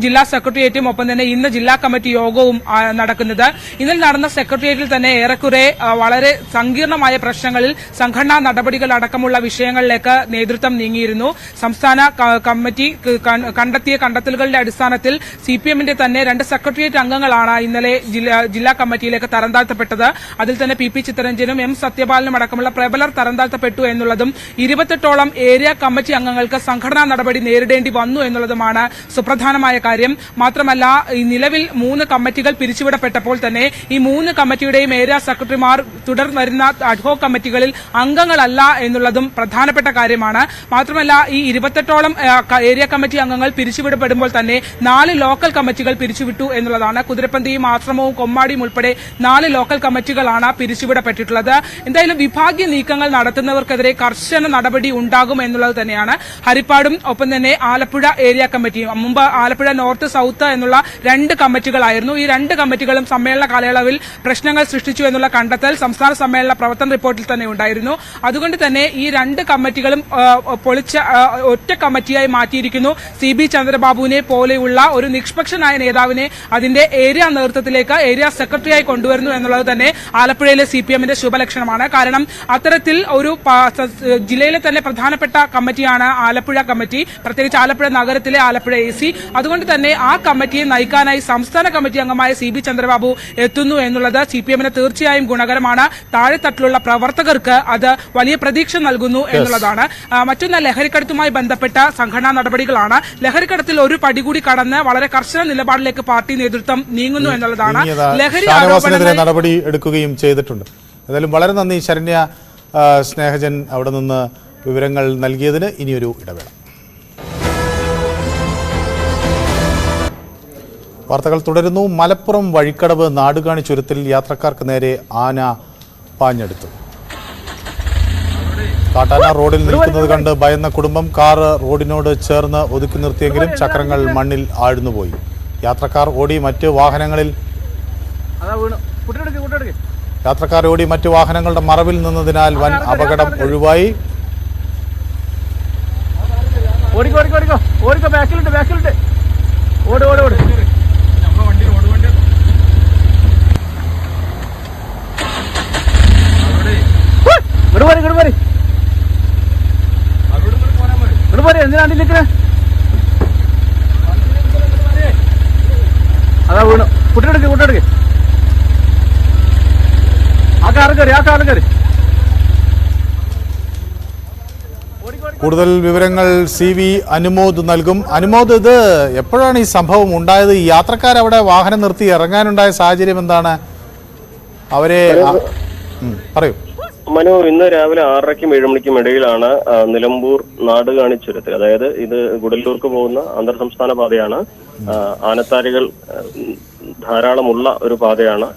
ജില്ലാ സെക്രട്ടേറിയറ്റും ഒപ്പം തന്നെ ഇന്ന് ജില്ലാ കമ്മിറ്റി യോഗവും നടക്കുന്നത്. ഇന്നലെ നടന്ന സെക്രട്ടേറിയറ്റിൽ തന്നെ ഏറെക്കുറെ വളരെ സങ്കീർണമായ പ്രശ്നങ്ങളിൽ സംഘടനാ നടപടികൾ അടക്കമുള്ള വിഷയങ്ങളിലേക്ക് നേതൃത്വം നീങ്ങിയിരുന്നു. സംസ്ഥാന കമ്മിറ്റി കണ്ടെത്തിയ കണ്ടെത്തലുകളുടെ അടിസ്ഥാനത്തിൽ CPMന്റെ തന്നെ 2 സെക്രട്ടേറിയറ്റ് അംഗങ്ങളാണ് ഇന്നലെ ജില്ലാ കമ്മിറ്റി കമ്മിറ്റിയിലേക്ക് തരം താഴ്ത്തപ്പെട്ടത്. അതിൽ തന്നെ PP ചിത്തരഞ്ജനും M സത്യപാലനും അടക്കമുള്ള പ്രബലർ തരം താഴ്ത്തപ്പെട്ടു എന്നുള്ളതും 28ഓളം ഏരിയ കമ്മിറ്റി അംഗങ്ങൾക്ക് സംഘടനാ നടപടി നേരിടേണ്ടി വന്നു എന്നുള്ളതുമാണ് സുപ്രധാനമായ കാര്യം. മാത്രമല്ല, ഈ നിലവിൽ 3 കമ്മിറ്റികൾ പിരിച്ചുവിടപ്പെട്ടപ്പോൾ തന്നെ ഈ 3 കമ്മിറ്റിയുടെയും ഏരിയ സെക്രട്ടറിമാർ തുടർന്ന് അഡ്ഹോക് കമ്മിറ്റികളിൽ അംഗങ്ങളല്ല എന്നുള്ളതും പ്രധാനപ്പെട്ട കാര്യമാണ്. മാത്രമല്ല, ഈ 28ഓളം ഏരിയ കമ്മിറ്റി അംഗങ്ങൾ പിരിച്ചുവിടപ്പെടുമ്പോൾ തന്നെ 4 ലോക്കൽ കമ്മിറ്റികൾ പിരിച്ചുവിട്ടു എന്നുള്ളതാണ്. കുതിരപ്പന്തിയും ആശ്രമവും കൊമ്മാടിയും ഉൾപ്പെടെ 4 ലോക്കൽ കമ്മിറ്റികളാണ് പിരിച്ചുവിടപ്പെട്ടിട്ടുള്ളത്. എന്തായാലും വിഭാഗീയ നീക്കങ്ങൾ നടത്തുന്നവർക്കെതിരെ കർശന നടപടി ഉണ്ടാകും എന്നുള്ളത് തന്നെയാണ്. ഹരിപ്പാടും ഒപ്പം തന്നെ ആലപ്പുഴ ഏരിയ കമ്മിറ്റിയും, മുമ്പ് ആലപ്പുഴ നോർത്ത് സൌത്ത് എന്നുള്ള 2 കമ്മിറ്റികളായിരുന്നു. ഈ 2 കമ്മിറ്റികളും സമ്മേളന കാലയളവിൽ പ്രശ്നങ്ങൾ സൃഷ്ടിച്ചു എന്നുള്ള കണ്ടെത്തൽ സംസ്ഥാന സമ്മേളന പ്രവർത്തന റിപ്പോർട്ടിൽ തന്നെ ഉണ്ടായിരുന്നു. അതുകൊണ്ട് തന്നെ ഈ 2 കമ്മിറ്റികളും പൊളിച്ച ഒറ്റ കമ്മിറ്റിയായി മാറ്റിയിരിക്കുന്നു. CB ചന്ദ്രബാബുവിനെ പോലെയുള്ള ഒരു നിഷ്പക്ഷനായ നേതാവിനെ അതിന്റെ ഏരിയ നേതൃത്വത്തിലേക്ക് ഏരിയ സെക്രട്ടറിയായി കൊണ്ടുവരുന്നു എന്നുള്ളത് തന്നെ ആലപ്പുഴയിലെ CPMന്റെ ശുഭലക്ഷണമാണ്. കാരണം അത്തരത്തിൽ ഒരു ജില്ലയിലെ തന്നെ പ്രധാനപ്പെട്ട കമ്മിറ്റിയാണ് ആലപ്പുഴ കമ്മിറ്റി, പ്രത്യേകിച്ച് ആലപ്പുഴ നഗരത്തിലെ ആലപ്പുഴ AC. അതുകൊണ്ട് തന്നെ ആ കമ്മിറ്റിയെ നയിക്കാനായി സംസ്ഥാന കമ്മിറ്റി അംഗമായ CB ചന്ദ്രബാബു എത്തുന്നു എന്നുള്ളത് CPMന് തീർച്ചയായും ഗുണകരമാണ്. താഴെത്തട്ടിലുള്ള പ്രവർത്തകർക്ക് അത് വലിയ പ്രതീക്ഷ നൽകുന്നു എന്നുള്ളതാണ്. മറ്റൊന്ന് ലഹരിക്കടത്തുമായി ബന്ധപ്പെട്ട സംഘടനാ നടപടികളാണ്. ലഹരിക്കടത്തിൽ ഒരു പടി കൂടി കടന്ന് വളരെ കർശന നിലപാടിലേക്ക് പാർട്ടി നേതൃത്വം നീങ്ങുന്നു എന്നുള്ളതാണ്. ലഹരി ആരോപണങ്ങൾ നടപടി എടുക്കുകയും ചെയ്തിട്ടുണ്ട്. ഏതായാലും വളരെ നന്ദി ശരണ്യ സ്നേഹജൻ അവിടെ നിന്ന് വിവരങ്ങൾ നൽകിയതിന്. ഇനിയൊരു ഇടവേള. വാർത്തകൾ തുടരുന്നു. മലപ്പുറം വഴിക്കടവ് നാടുകാണി ചുരത്തിൽ യാത്രക്കാർക്ക് നേരെ ആന പാഞ്ഞെടുത്തു. കാട്ടാന റോഡിൽ നിൽക്കുന്നത് കണ്ട് ഭയന്ന കുടുംബം കാറ് റോഡിനോട് ചേർന്ന് ഒതുക്കി നിർത്തിയെങ്കിലും ചക്രങ്ങൾ മണ്ണിൽ ആഴ്ന്നുപോയി. യാത്രക്കാർ ഓടി മറ്റ് വാഹനങ്ങളുടെ മറവിൽ നിന്നതിനാൽ വൻ അപകടം ഒഴിവായി. എന്തിനാണ്ടിരിക്കണേ? അതാ വീണു. കുട്ടിയെടുക്ക് ആ കാറ് കയറി. കൂടുതൽ വിവരങ്ങൾ CV അനുമോദ് നൽകും. അനുമോദ്, ഇത് എപ്പോഴാണ് ഈ സംഭവം ഉണ്ടായത്? ഈ യാത്രക്കാരവിടെ വാഹനം നിർത്തി ഇറങ്ങാനുണ്ടായ സാഹചര്യം എന്താണ്? അവരെ പറയൂ. മനു, ഇന്ന് രാവിലെ 6:30ക്കും 7 മണിക്കും ഇടയിലാണ് നിലമ്പൂർ നാടുകാണി ചുരത്തിൽ, അതായത് ഇത് ഗുഡല്ലൂർക്ക് പോകുന്ന അന്തർ സംസ്ഥാന പാതയാണ്. ആനത്താരികൾ ധാരാളമുള്ള ഒരു പാതയാണ്.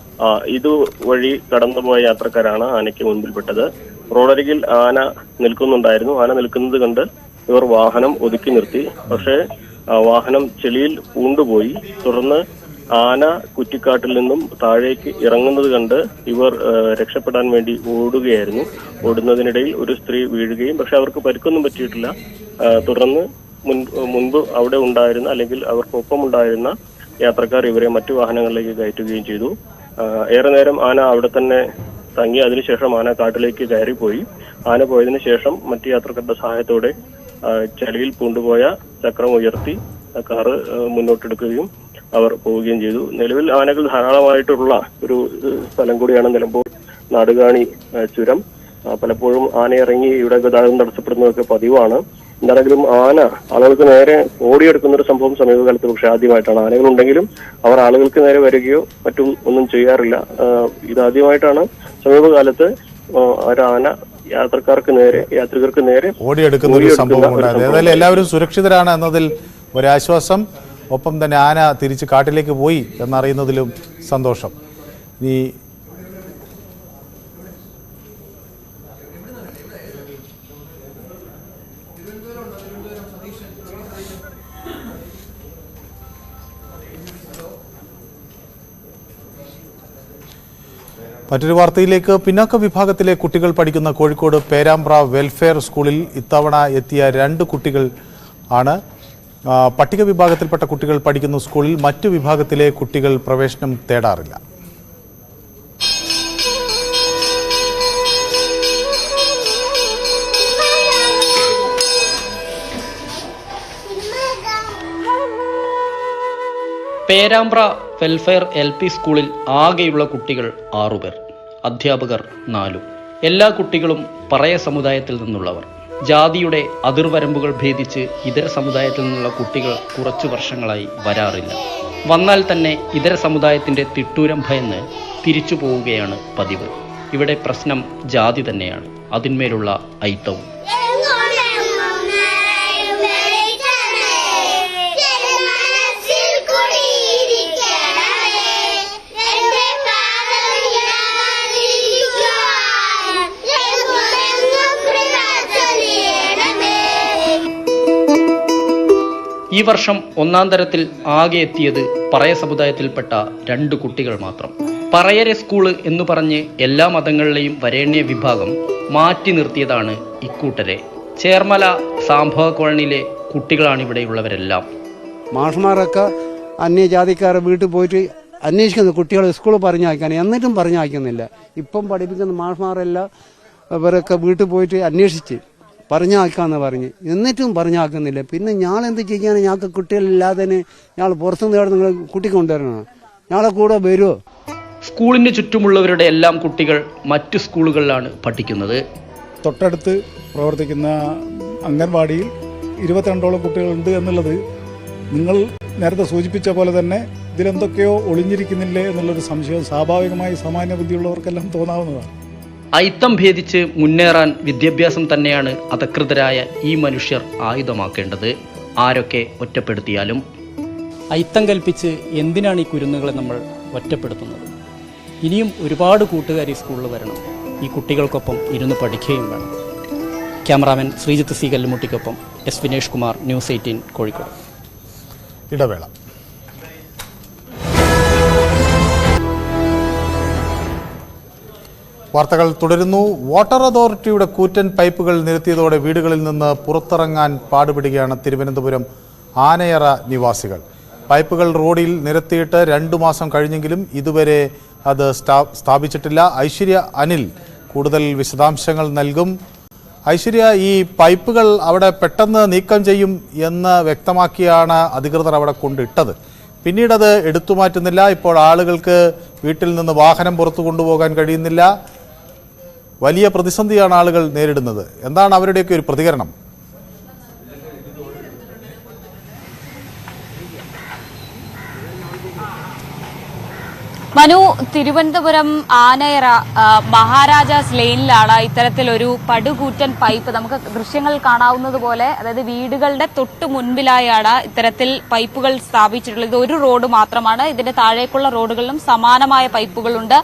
ഇതുവഴി കടന്നുപോയ യാത്രക്കാരാണ് ആനയ്ക്ക് മുൻപിൽപ്പെട്ടത്. റോഡരികിൽ ആന നിൽക്കുന്നുണ്ടായിരുന്നു. ആന നിൽക്കുന്നത് കണ്ട് ഇവർ വാഹനം ഒതുക്കി നിർത്തി. പക്ഷേ വാഹനം ചെളിയിൽ പൂണ്ടുപോയി. തുടർന്ന് ആന കുറ്റിക്കാട്ടിൽ നിന്നും താഴേക്ക് ഇറങ്ങുന്നത് കണ്ട് ഇവർ രക്ഷപ്പെടാൻ വേണ്ടി ഓടുകയായിരുന്നു. ഓടുന്നതിനിടയിൽ ഒരു സ്ത്രീ വീഴുകയും, പക്ഷെ അവർക്ക് പരിക്കൊന്നും പറ്റിയിട്ടില്ല. തുടർന്ന് മുൻപ് അവിടെ ഉണ്ടായിരുന്ന, അല്ലെങ്കിൽ അവർക്കൊപ്പം ഉണ്ടായിരുന്ന യാത്രക്കാർ ഇവരെ മറ്റു വാഹനങ്ങളിലേക്ക് കയറ്റുകയും ചെയ്തു. ഏറെ നേരം ആന അവിടെ തന്നെ തങ്ങി. അതിനുശേഷം ആന കാട്ടിലേക്ക് കയറിപ്പോയി. ആന പോയതിനു ശേഷം മറ്റു യാത്രക്കാരുടെ സഹായത്തോടെ ചളിയിൽ പൂണ്ടുപോയ ചക്രം ഉയർത്തി കാറ് മുന്നോട്ടെടുക്കുകയും അവർ പോവുകയും ചെയ്തു. നിലവിൽ ആനകൾ ധാരാളമായിട്ടുള്ള ഒരു സ്ഥലം കൂടിയാണ് നിലമ്പൂർ നാടുകാണി ചുരം. പലപ്പോഴും ആന ഇറങ്ങി ഇവിടെ ഗതാഗതം തടസ്സപ്പെടുന്നതൊക്കെ പതിവാണ്. എന്താണെങ്കിലും ആന ആളുകൾക്ക് നേരെ ഓടിയെടുക്കുന്ന ഒരു സംഭവം സമീപകാലത്ത് പക്ഷെ ആദ്യമായിട്ടാണ്. ആനകളുണ്ടെങ്കിലും അവർ ആളുകൾക്ക് നേരെ വരികയോ മറ്റും ഒന്നും ചെയ്യാറില്ല. ഇതാദ്യമായിട്ടാണ് സമീപകാലത്ത് ഒരാന യാത്രക്കാർക്ക് നേരെ ഓടിയെടുക്കുന്ന ഒരു സംഭവം ഉണ്ടായത്. ഏതായാലും എല്ലാവരും സുരക്ഷിതരാണ് എന്നതിൽ ഒരാശ്വാസം. ഒപ്പം തന്നെ ആന തിരിച്ച് കാട്ടിലേക്ക് പോയി എന്നറിയുന്നതിലും സന്തോഷം. ഈ മറ്റൊരു വാർത്തയിലേക്ക്. പിന്നാക്ക വിഭാഗത്തിലെ കുട്ടികൾ പഠിക്കുന്ന കോഴിക്കോട് പേരാമ്പ്ര വെൽഫെയർ സ്കൂളിൽ ഇത്തവണ എത്തിയ 2 കുട്ടികൾ ആണ്. പട്ടിക വിഭാഗത്തിൽപ്പെട്ട കുട്ടികൾ പഠിക്കുന്ന സ്കൂളിൽ മറ്റു വിഭാഗത്തിലെ കുട്ടികൾ പ്രവേശനം തേടാറില്ല. പേരാമ്പ്ര വെൽഫെയർ LP സ്കൂളിൽ ആകെയുള്ള കുട്ടികൾ 6 പേർ, അധ്യാപകർ 4. എല്ലാ കുട്ടികളും പറയ സമുദായത്തിൽ നിന്നുള്ളവർ. ജാതിയുടെ അതിർവരമ്പുകൾ ഭേദിച്ച് ഇതര സമുദായത്തിൽ നിന്നുള്ള കുട്ടികൾ കുറച്ചു വർഷങ്ങളായി വരാറില്ല. വന്നാൽ തന്നെ ഇതര സമുദായത്തിൻ്റെ തിട്ടൂരം ഭയന്ന് തിരിച്ചു പോവുകയാണ് പതിവ്. ഇവിടെ പ്രശ്നം ജാതി തന്നെയാണ്, അതിന്മേലുള്ള ഐത്തവും. ഈ വർഷം 1-ാം തരത്തിൽ ആകെ എത്തിയത് പറയ സമുദായത്തിൽപ്പെട്ട 2 കുട്ടികൾ മാത്രം. പറയരെ സ്കൂള് എന്ന് പറഞ്ഞ് എല്ലാ മതങ്ങളിലെയും വരേണ്യ വിഭാഗം മാറ്റി നിർത്തിയതാണ് ഇക്കൂട്ടരെ. ചേർമല സാംഭവ കോളനിയിലെ കുട്ടികളാണ് ഇവിടെയുള്ളവരെല്ലാം. മാഷ്മാരൊക്കെ അന്യജാതിക്കാരെ വീട്ടിൽ പോയിട്ട് അന്വേഷിക്കുന്നു കുട്ടികളെ സ്കൂളിൽ പറഞ്ഞയക്കാൻ, എന്നിട്ടും പറഞ്ഞയക്കുന്നില്ല. ഇപ്പം പഠിപ്പിക്കുന്ന മാഷ്മാരെല്ലാം ഇവരൊക്കെ വീട്ടിൽ പോയിട്ട് അന്വേഷിച്ച് പറഞ്ഞാക്കാന്ന് പറഞ്ഞ്, എന്നിട്ടും പറഞ്ഞാക്കുന്നില്ല. പിന്നെ ഞാൻ എന്ത് ചെയ്യാൻ? ഞങ്ങൾക്ക് കുട്ടികളില്ലാതെ ഞങ്ങൾ പുറത്തുനിന്ന് നിങ്ങൾ കുട്ടി കൊണ്ടുവരണം, ഞങ്ങളെ കൂടെ വരുമോ? സ്കൂളിന് ചുറ്റുമുള്ളവരുടെ എല്ലാം കുട്ടികൾ മറ്റു സ്കൂളുകളിലാണ് പഠിക്കുന്നത്. തൊട്ടടുത്ത് പ്രവർത്തിക്കുന്ന അംഗൻവാടിയിൽ 22ഓളം കുട്ടികളുണ്ട് എന്നുള്ളത് നിങ്ങൾ നേരത്തെ സൂചിപ്പിച്ച പോലെ തന്നെ ഇതിലെന്തൊക്കെയോ ഒളിഞ്ഞിരിക്കുന്നില്ലേ എന്നുള്ളൊരു സംശയം സ്വാഭാവികമായി സാമാന്യ ബുദ്ധിയുള്ളവർക്കെല്ലാം തോന്നാവുന്നതാണ്. ഐത്തം ഭേദിച്ച് മുന്നേറാൻ വിദ്യാഭ്യാസം തന്നെയാണ് അധികൃതരായ ഈ മനുഷ്യർ ആയുധമാക്കേണ്ടത്. ആരൊക്കെ ഒറ്റപ്പെടുത്തിയാലും. ഐത്തം കൽപ്പിച്ച് എന്തിനാണ് ഈ കുരുന്നുകളെ നമ്മൾ ഒറ്റപ്പെടുത്തുന്നത്? ഇനിയും ഒരുപാട് കൂട്ടുകാർ ഈ സ്കൂളിൽ വരണം, ഈ കുട്ടികൾക്കൊപ്പം ഇരുന്ന് പഠിക്കുകയും വേണം. ക്യാമറാമാൻ ശ്രീജിത്ത് സി കല്ലുമുട്ടിക്കൊപ്പം എസ് വിനേഷ് കുമാർ, ന്യൂസ് 18 കോഴിക്കോട്. ഇടവേള. വാർത്തകൾ തുടരുന്നു. വാട്ടർ അതോറിറ്റിയുടെ കൂറ്റൻ പൈപ്പുകൾ നിരത്തിയതോടെ വീടുകളിൽ നിന്ന് പുറത്തിറങ്ങാൻ പാടുപെടുകയാണ് തിരുവനന്തപുരം ആനയറ നിവാസികൾ. പൈപ്പുകൾ റോഡിൽ നിരത്തിയിട്ട് 2 മാസം കഴിഞ്ഞെങ്കിലും ഇതുവരെ അത് സ്ഥാപിച്ചിട്ടില്ല. ഐശ്വര്യ അനിൽ കൂടുതൽ വിശദാംശങ്ങൾ നൽകും. ഐശ്വര്യ, ഈ പൈപ്പുകൾ അവിടെ പെട്ടെന്ന് നീക്കം ചെയ്യും എന്ന് വ്യക്തമാക്കിയാണ് അധികൃതർ അവിടെ കൊണ്ടിട്ടത്. പിന്നീട് അത് എടുത്തു മാറ്റുന്നില്ല. ഇപ്പോൾ ആളുകൾക്ക് വീട്ടിൽ നിന്ന് വാഹനം പുറത്തു കൊണ്ടുപോകാൻ കഴിയുന്നില്ല. വലിയ പ്രതിസന്ധിയാണ് ആളുകൾ നേരിടുന്നത്. എന്താണ് അവരുടെയൊക്കെ ഒരു പ്രതികരണം? മനു, തിരുവനന്തപുരം ആനയറ മഹാരാജാസ് ലെയിനിലാണ് ഇത്തരത്തിലൊരു പടുകൂറ്റൻ പൈപ്പ് നമുക്ക് ദൃശ്യങ്ങൾ കാണാവുന്നത് പോലെ, അതായത് വീടുകളുടെ തൊട്ടു മുൻപിലായാണ് ഇത്തരത്തിൽ പൈപ്പുകൾ സ്ഥാപിച്ചിട്ടുള്ളത്. ഇത് ഒരു റോഡ് മാത്രമാണ്. ഇതിന്റെ താഴേക്കുള്ള റോഡുകളിലും സമാനമായ പൈപ്പുകളുണ്ട്.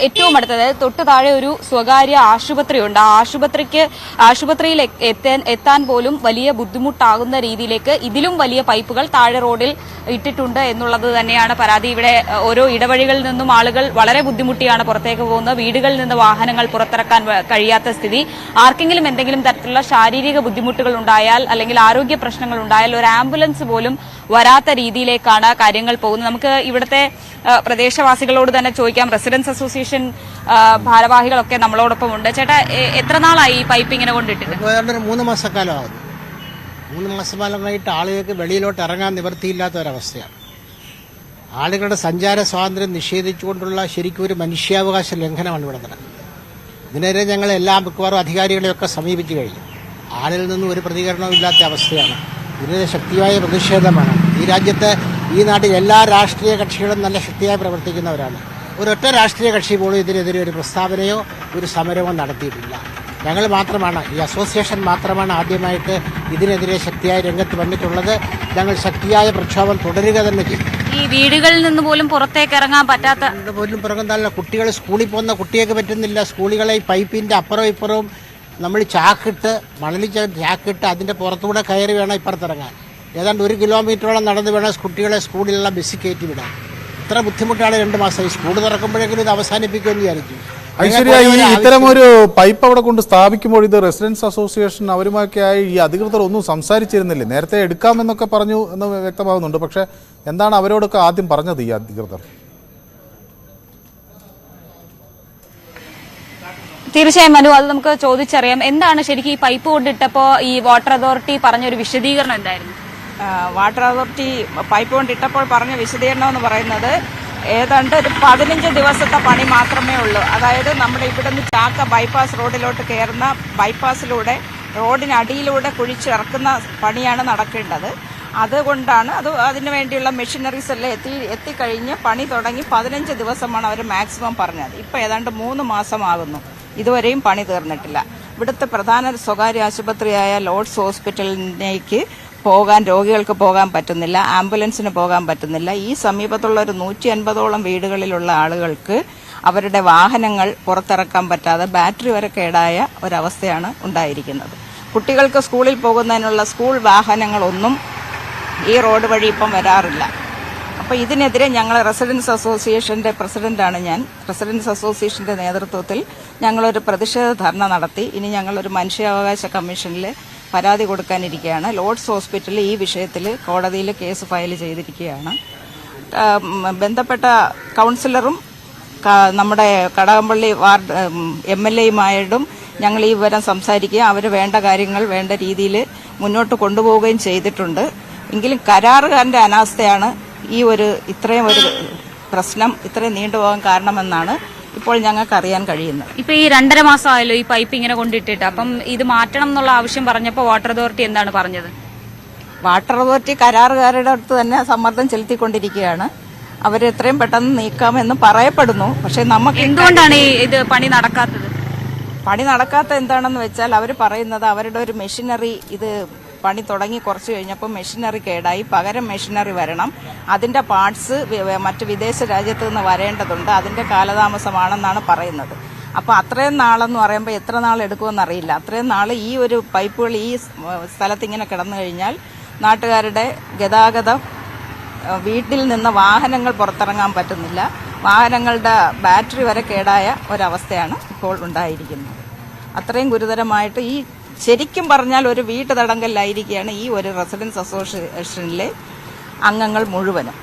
ഏറ്റവും അടുത്ത്, അതായത് തൊട്ടു താഴെ ഒരു സ്വകാര്യ ആശുപത്രിയുണ്ട്. ആ ആശുപത്രിയിൽ എത്താൻ പോലും വലിയ ബുദ്ധിമുട്ടാകുന്ന രീതിയിലേക്ക് ഇതിലും വലിയ പൈപ്പുകൾ താഴെ റോഡിൽ ഇട്ടിട്ടുണ്ട് എന്നുള്ളത് തന്നെയാണ് പരാതി. ഇവിടെ ഓരോ ഇടവഴികളിൽ നിന്നും ആളുകൾ വളരെ ബുദ്ധിമുട്ടിയാണ് പുറത്തേക്ക് പോകുന്നത്. വീടുകളിൽ നിന്ന് വാഹനങ്ങൾ പുറത്തിറക്കാൻ കഴിയാത്ത സ്ഥിതി. ആർക്കെങ്കിലും എന്തെങ്കിലും തരത്തിലുള്ള ശാരീരിക ബുദ്ധിമുട്ടുകൾ ഉണ്ടായാൽ അല്ലെങ്കിൽ ആരോഗ്യ പ്രശ്നങ്ങൾ ഉണ്ടായാൽ ഒരു ആംബുലൻസ് പോലും വരാത്ത രീതിയിലേക്കാണ് കാര്യങ്ങൾ പോകുന്നത്. നമുക്ക് ഇവിടുത്തെ പ്രദേശവാസികളോട് തന്നെ ചോദിക്കാം. റെസിഡൻസ് അസോസിയേഷൻ ഭാരവാഹികളൊക്കെ നമ്മളോടൊപ്പം ഉണ്ട്. ചേട്ടാ, എത്ര നാളായി ഈ പൈപ്പ് ഇങ്ങനെ കൊണ്ടിട്ടിട്ട്? 3 മാസക്കാലമാകും. 3 മാസക്കാലമായിട്ട് ആളുകൾക്ക് വെളിയിലോട്ട് ഇറങ്ങാൻ നിവൃത്തിയില്ലാത്ത ഒരവസ്ഥയാണ്. ആളുകളുടെ സഞ്ചാര സ്വാതന്ത്ര്യം നിഷേധിച്ചുകൊണ്ടുള്ള ശരിക്കും ഒരു മനുഷ്യാവകാശ ലംഘനമാണ് ഇവിടെ നടക്കുന്നത്. ഇതിനെതിരെ ഞങ്ങൾ എല്ലാ മിക്കവാറും അധികാരികളെയൊക്കെ സമീപിച്ചു കഴിഞ്ഞു. ആളിൽ നിന്നും ഒരു പ്രതികരണവും ഇല്ലാത്ത അവസ്ഥയാണ്. ഇതിനെതിരെ ശക്തിയായ പ്രതിഷേധമാണ്. ഈ രാജ്യത്തെ, ഈ നാട്ടിൽ എല്ലാ രാഷ്ട്രീയ കക്ഷികളും നല്ല ശക്തിയായി പ്രവർത്തിക്കുന്നവരാണ്. ഒരൊറ്റ രാഷ്ട്രീയ കക്ഷി പോലും ഇതിനെതിരെ ഒരു പ്രസ്താവനയോ ഒരു സമരമോ നടത്തിയിട്ടില്ല. ഞങ്ങൾ മാത്രമാണ്, ഈ അസോസിയേഷൻ മാത്രമാണ് ആദ്യമായിട്ട് ഇതിനെതിരെ ശക്തിയായ രംഗത്ത് വന്നിട്ടുള്ളത്. ഞങ്ങൾ ശക്തിയായ പ്രക്ഷോഭം തുടരുക തന്നെ ചെയ്യും. ഈ വീടുകളിൽ നിന്ന് പോലും പുറത്തേക്ക് ഇറങ്ങാൻ പറ്റാത്ത പോലും പുറകുന്നതല്ല. കുട്ടികൾ സ്കൂളിൽ പോകുന്ന കുട്ടിയൊക്കെ പറ്റുന്നില്ല. സ്കൂളുകളെ ഈ പൈപ്പിന്റെ അപ്പുറവും ഇപ്പുറവും നമ്മൾ ചാക്കിട്ട്, മണലി ചാക്കിട്ട് അതിന്റെ പുറത്തുകൂടെ കയറി വേണം ഇപ്പുറത്തിറങ്ങാൻ. ഏതാണ്ട് 1 കിലോമീറ്ററോളം നടന്ന് വേണം കുട്ടികളെ സ്കൂളിലുള്ള ബസ് കയറ്റി വിടാൻ. ഇത്ര ബുദ്ധിമുട്ടാണ് 2 മാസം. ഈ സ്കൂൾ തുറക്കുമ്പോഴെങ്കിലും ഇത് അവസാനിപ്പിക്കുമെന്ന് വിചാരിച്ചു. ഐശ്വര്യ, ഈ ഇത്തരമൊരു പൈപ്പ് അവിടെ കൊണ്ട് സ്ഥാപിക്കുമ്പോൾ ഇത് റെസിഡൻസ് അസോസിയേഷൻ അവരുമൊക്കെയായി ഈ അധികൃതർ ഒന്നും സംസാരിച്ചിരുന്നില്ലേ? നേരത്തെ എടുക്കാമെന്നൊക്കെ പറഞ്ഞു എന്ന് വ്യക്തമാകുന്നുണ്ട്. പക്ഷെ എന്താണ് അവരോടൊക്കെ ആദ്യം പറഞ്ഞത് ഈ അധികൃതർ? തീർച്ചയായും മനു, അത് നമുക്ക് ചോദിച്ചറിയാം. എന്താണ് ശരിക്കും ഈ പൈപ്പ് കൊണ്ടിട്ടപ്പോൾ ഈ വാട്ടർ അതോറിറ്റി പറഞ്ഞൊരു വിശദീകരണം എന്തായിരുന്നു? വാട്ടർ അതോറിറ്റി പൈപ്പ് കൊണ്ടിട്ടപ്പോൾ പറഞ്ഞ വിശദീകരണം എന്ന് പറയുന്നത് ഏതാണ്ട് ഒരു 15 ദിവസത്തെ പണി മാത്രമേ ഉള്ളൂ. അതായത് നമ്മുടെ ഇവിടെ നിന്ന് ചാക്ക ബൈപ്പാസ് റോഡിലോട്ട് കയറുന്ന ബൈപ്പാസിലൂടെ റോഡിനടിയിലൂടെ കുഴിച്ചിറക്കുന്ന പണിയാണ് നടക്കേണ്ടത്. അതുകൊണ്ടാണ് അതിനു വേണ്ടിയുള്ള മെഷീനറീസ് എല്ലാം എത്തിക്കഴിഞ്ഞ് പണി തുടങ്ങി 15 ദിവസമാണ് അവർ മാക്സിമം പറഞ്ഞത്. ഇപ്പോൾ ഏതാണ്ട് 3 മാസമാകുന്നു, ഇതുവരെയും പണി തീർന്നിട്ടില്ല. ഇവിടുത്തെ പ്രധാന സ്വകാര്യ ആശുപത്രിയായ ലോർഡ്സ് ഹോസ്പിറ്റലിലേക്ക് രോഗികൾക്ക് പോകാൻ പറ്റുന്നില്ല, ആംബുലൻസിന് പോകാൻ പറ്റുന്നില്ല. ഈ സമീപത്തുള്ള ഒരു 150ഓളം വീടുകളിലുള്ള ആളുകൾക്ക് അവരുടെ വാഹനങ്ങൾ പുറത്തിറക്കാൻ പറ്റാതെ ബാറ്ററി വരെ കേടായ ഒരവസ്ഥയാണ് ഉണ്ടായിരിക്കുന്നത്. കുട്ടികൾക്ക് സ്കൂളിൽ പോകുന്നതിനുള്ള സ്കൂൾ വാഹനങ്ങളൊന്നും ഈ റോഡ് വഴി ഇപ്പം വരാറില്ല. അപ്പോൾ ഇതിനെതിരെ ഞങ്ങൾ റെസിഡൻസ് അസോസിയേഷന്റെ പ്രസിഡന്റാണ് ഞാൻ. റെസിഡൻസ് അസോസിയേഷന്റെ നേതൃത്വത്തിൽ ഞങ്ങളൊരു പ്രതിഷേധ ധർണ നടത്തി. ഇനി ഞങ്ങളൊരു മനുഷ്യാവകാശ കമ്മീഷനിൽ പരാതി കൊടുക്കാനിരിക്കുകയാണ്. ലോർഡ്സ് ഹോസ്പിറ്റലിൽ ഈ വിഷയത്തിൽ കോടതിയിൽ കേസ് ഫയൽ ചെയ്തിരിക്കുകയാണ്. ബന്ധപ്പെട്ട കൗൺസിലറും നമ്മുടെ കടകംപള്ളി വാർഡ് MLAയുമായിട്ടും ഞങ്ങൾ ഈ വിവരം സംസാരിക്കുകയും അവർ വേണ്ട കാര്യങ്ങൾ വേണ്ട രീതിയിൽ മുന്നോട്ട് കൊണ്ടുപോവുകയും ചെയ്തിട്ടുണ്ട്. എങ്കിലും കരാറുകാരന്റെ അനാസ്ഥയാണ് ഈ ഇത്രയും ഒരു പ്രശ്നം ഇത്രയും നീണ്ടുപോകാൻ കാരണമെന്നാണ് ഇപ്പോൾ ഞങ്ങൾക്ക് അറിയാൻ കഴിയുന്നത്. ഇപ്പൊ ഈ 2.5 മാസമായല്ലോ ഈ പൈപ്പ് ഇങ്ങനെ കൊണ്ടിട്ടിട്ട്, അപ്പം ഇത് മാറ്റണം എന്നുള്ള ആവശ്യം പറഞ്ഞപ്പോൾ വാട്ടർ അതോറിറ്റി എന്താണ് പറഞ്ഞത്? വാട്ടർ അതോറിറ്റി കരാറുകാരുടെ അടുത്ത് തന്നെ സമ്മർദ്ദം ചെലുത്തിക്കൊണ്ടിരിക്കുകയാണ്. അവർ എത്രയും പെട്ടെന്ന് നീക്കാമെന്ന് പറയപ്പെടുന്നു. പക്ഷെ നമുക്ക് എന്തുകൊണ്ടാണ് ഇത് പണി നടക്കാത്തത്? പണി നടക്കാത്ത എന്താണെന്ന് വെച്ചാൽ അവർ പറയുന്നത് അവരുടെ ഒരു മെഷീനറി പണി തുടങ്ങി കുറച്ച് കഴിഞ്ഞപ്പോൾ മെഷീനറി കേടായി, പകരം മെഷീനറി വരണം, അതിന്റെ പാർട്സ് മറ്റ് വിദേശ രാജ്യത്ത് നിന്ന് വരേണ്ടതുണ്ട്, അതിന്റെ കാലതാമസമാണെന്നാണ് പറയുന്നത്. അപ്പോൾ അത്രയും നാളെന്ന് പറയുമ്പോൾ എത്ര നാൾ എടുക്കുമെന്ന് അറിയില്ല. അത്രയും നാൾ ഈ ഒരു പൈപ്പുകൾ ഈ സ്ഥലത്ത് ഇങ്ങനെ കിടന്നു കഴിഞ്ഞാൽ നാട്ടുകാരുടെ ഗതാഗതം, വീട്ടിൽ നിന്ന് വാഹനങ്ങൾ പുറത്തിറങ്ങാൻ പറ്റുന്നില്ല, വാഹനങ്ങളുടെ ബാറ്ററി വരെ കേടായ ഒരവസ്ഥയാണ് ഇപ്പോൾ ഉണ്ടായിരിക്കുന്നത്. അത്രയും ഗുരുതരമായിട്ട് ശരിക്കും പറഞ്ഞാൽ ഒരു വീട്ടു തടങ്കലിലായിരിക്കുകയാണ് ഈ ഒരു റെസിഡൻസ് അസോസിയേഷനിലെ അംഗങ്ങൾ മുഴുവനും.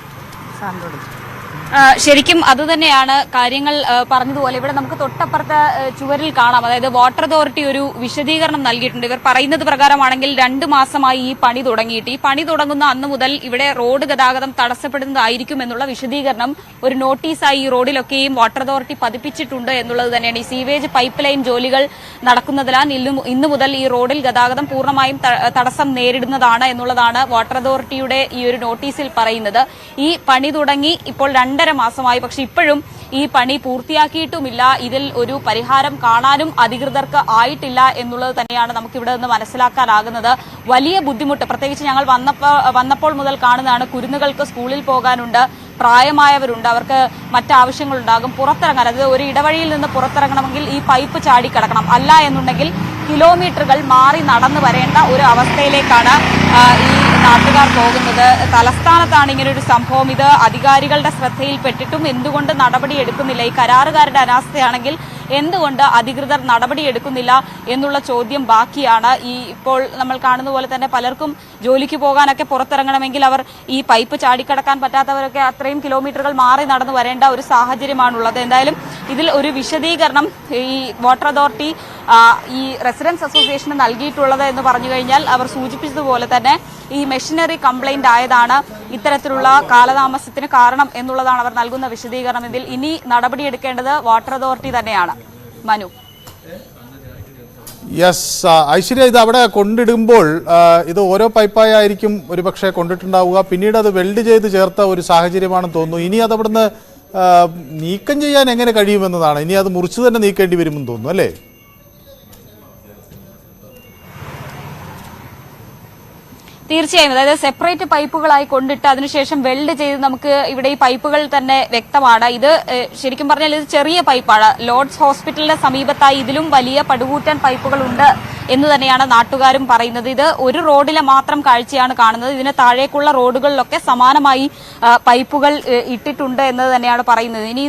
ശരിക്കും അതുതന്നെയാണ് കാര്യങ്ങൾ പറഞ്ഞതുപോലെ. ഇവിടെ നമുക്ക് തൊട്ടപ്പുറത്തെ ചുവരിൽ കാണാം, അതായത് വാട്ടർ അതോറിറ്റി ഒരു വിശദീകരണം നൽകിയിട്ടുണ്ട്. ഇവർ പറയുന്നത് പ്രകാരമാണെങ്കിൽ 2 മാസമായി ഈ പണി തുടങ്ങിയിട്ട്, ഈ പണി തുടങ്ങുന്ന അന്ന് മുതൽ ഇവിടെ റോഡ് ഗതാഗതം തടസ്സപ്പെടുന്നതായിരിക്കും എന്നുള്ള വിശദീകരണം ഒരു നോട്ടീസായി ഈ റോഡിലൊക്കെയും വാട്ടർ അതോറിറ്റി പതിപ്പിച്ചിട്ടുണ്ട് എന്നുള്ളത് തന്നെയാണ്. ഈ സീവേജ് പൈപ്പ് ലൈൻ ജോലികൾ നടക്കുന്നതിനാൽ ഇന്നു മുതൽ ഈ റോഡിൽ ഗതാഗതം പൂർണ്ണമായും തടസ്സം നേരിടുന്നതാണ് എന്നുള്ളതാണ് വാട്ടർ അതോറിറ്റിയുടെ ഈ ഒരു നോട്ടീസിൽ പറയുന്നത്. ഈ പണി തുടങ്ങി ഇപ്പോൾ 2.5 മാസമായി, പക്ഷെ ഇപ്പോഴും ഈ പണി പൂർത്തിയാക്കിയിട്ടുമില്ല. ഇതിൽ ഒരു പരിഹാരം കാണാനും അധികൃതർക്ക് ആയിട്ടില്ല എന്നുള്ളത് തന്നെയാണ് നമുക്കിവിടെ നിന്ന് മനസ്സിലാക്കാനാകുന്നത്. വലിയ ബുദ്ധിമുട്ട്, പ്രത്യേകിച്ച് ഞങ്ങൾ വന്നപ്പോൾ മുതൽ കാണുന്നതാണ്. കുരുന്നുകൾക്ക് സ്കൂളിൽ പോകാനുണ്ട്, പ്രായമായവരുണ്ട്, അവർക്ക് മറ്റാവശ്യങ്ങളുണ്ടാകും. പുറത്തിറങ്ങാൻ, അതായത് ഒരു ഇടവഴിയിൽ നിന്ന് പുറത്തിറങ്ങണമെങ്കിൽ ഈ പൈപ്പ് ചാടിക്കിടക്കണം, അല്ല എന്നുണ്ടെങ്കിൽ കിലോമീറ്ററുകൾ മാറി നടന്നു വരേണ്ട ഒരു അവസ്ഥയിലേക്കാണ് ഈ നാട്ടുകാർ പോകുന്നത്. തലസ്ഥാനത്താണ് ഇങ്ങനൊരു സംഭവം. ഇത് അധികാരികളുടെ ശ്രദ്ധയിൽപ്പെട്ടിട്ടും എന്തുകൊണ്ട് നടപടിയെടുക്കുന്നില്ല? ഈ കരാറുകാരുടെ അനാസ്ഥയാണെങ്കിൽ എന്തുകൊണ്ട് അധികൃതർ നടപടിയെടുക്കുന്നില്ല എന്നുള്ള ചോദ്യം ബാക്കിയാണ്. ഇപ്പോൾ നമ്മൾ കാണുന്ന പോലെ തന്നെ പലർക്കും ജോലിക്ക് പോകാനൊക്കെ പുറത്തിറങ്ങണമെങ്കിൽ അവർ ഈ പൈപ്പ് ചാടിക്കടക്കാൻ പറ്റാത്തവരൊക്കെ അത്രയും കിലോമീറ്ററുകൾ മാറി നടന്നു വരേണ്ട ഒരു സാഹചര്യമാണുള്ളത്. എന്തായാലും ഇതിൽ ഒരു വിശദീകരണം ഈ വാട്ടർ അതോറിറ്റി ഈ റെസിഡൻസ് അസോസിയേഷന് നൽകിയിട്ടുള്ളത് എന്ന് പറഞ്ഞു കഴിഞ്ഞാൽ, അവർ സൂചിപ്പിച്ചതുപോലെ തന്നെ ഈ മെഷീനറി കംപ്ലൈന്റ് ആയതാണ് ഇത്തരത്തിലുള്ള കാലതാമസത്തിന് കാരണം എന്നുള്ളതാണ് അവർ നൽകുന്ന വിശദീകരണം. ഇതിൽ ഇനി നടപടിയെടുക്കേണ്ടത് വാട്ടർ അതോറിറ്റി തന്നെയാണ്. മനു. യെസ് ഐശ്വര്യ, ഇത് അവിടെ കൊണ്ടിടുമ്പോൾ ഇത് ഓരോ പൈപ്പായിരിക്കും ഒരുപക്ഷെ കൊണ്ടിട്ടുണ്ടാവുക, പിന്നീട് അത് വെൽഡ് ചെയ്ത് ചേർത്ത ഒരു സാഹചര്യമാണെന്ന് തോന്നുന്നു. ഇനി അത് അവിടുന്ന് നീക്കം ചെയ്യാൻ എങ്ങനെ കഴിയുമെന്നതാണ്. ഇനി അത് മുറിച്ചു തന്നെ നീക്കേണ്ടി വരുമെന്ന് തോന്നുന്നു, അല്ലേ? തീർച്ചയായും, അതായത് സെപ്പറേറ്റ് പൈപ്പുകളായി കൊണ്ടിട്ട് അതിനുശേഷം വെൽഡ് ചെയ്ത് നമുക്ക് ഇവിടെ ഈ പൈപ്പുകൾ തന്നെ വ്യക്തമാണ്. ഇത് ശരിക്കും പറഞ്ഞാൽ ഇത് ചെറിയ പൈപ്പാണ്. ലോർഡ്സ് ഹോസ്പിറ്റലിന്റെ സമീപത്തായി ഇതിലും വലിയ പടുകൂറ്റൻ പൈപ്പുകൾ ഉണ്ട് എന്ന് തന്നെയാണ് നാട്ടുകാരും പറയുന്നത്. ഇത് ഒരു റോഡിലെ മാത്രം കാഴ്ചയാണ് കാണുന്നത്. ഇതിന് താഴേക്കുള്ള റോഡുകളിലൊക്കെ സമാനമായി പൈപ്പുകൾ ഇട്ടിട്ടുണ്ട് എന്ന് തന്നെയാണ് പറയുന്നത്. ഇനി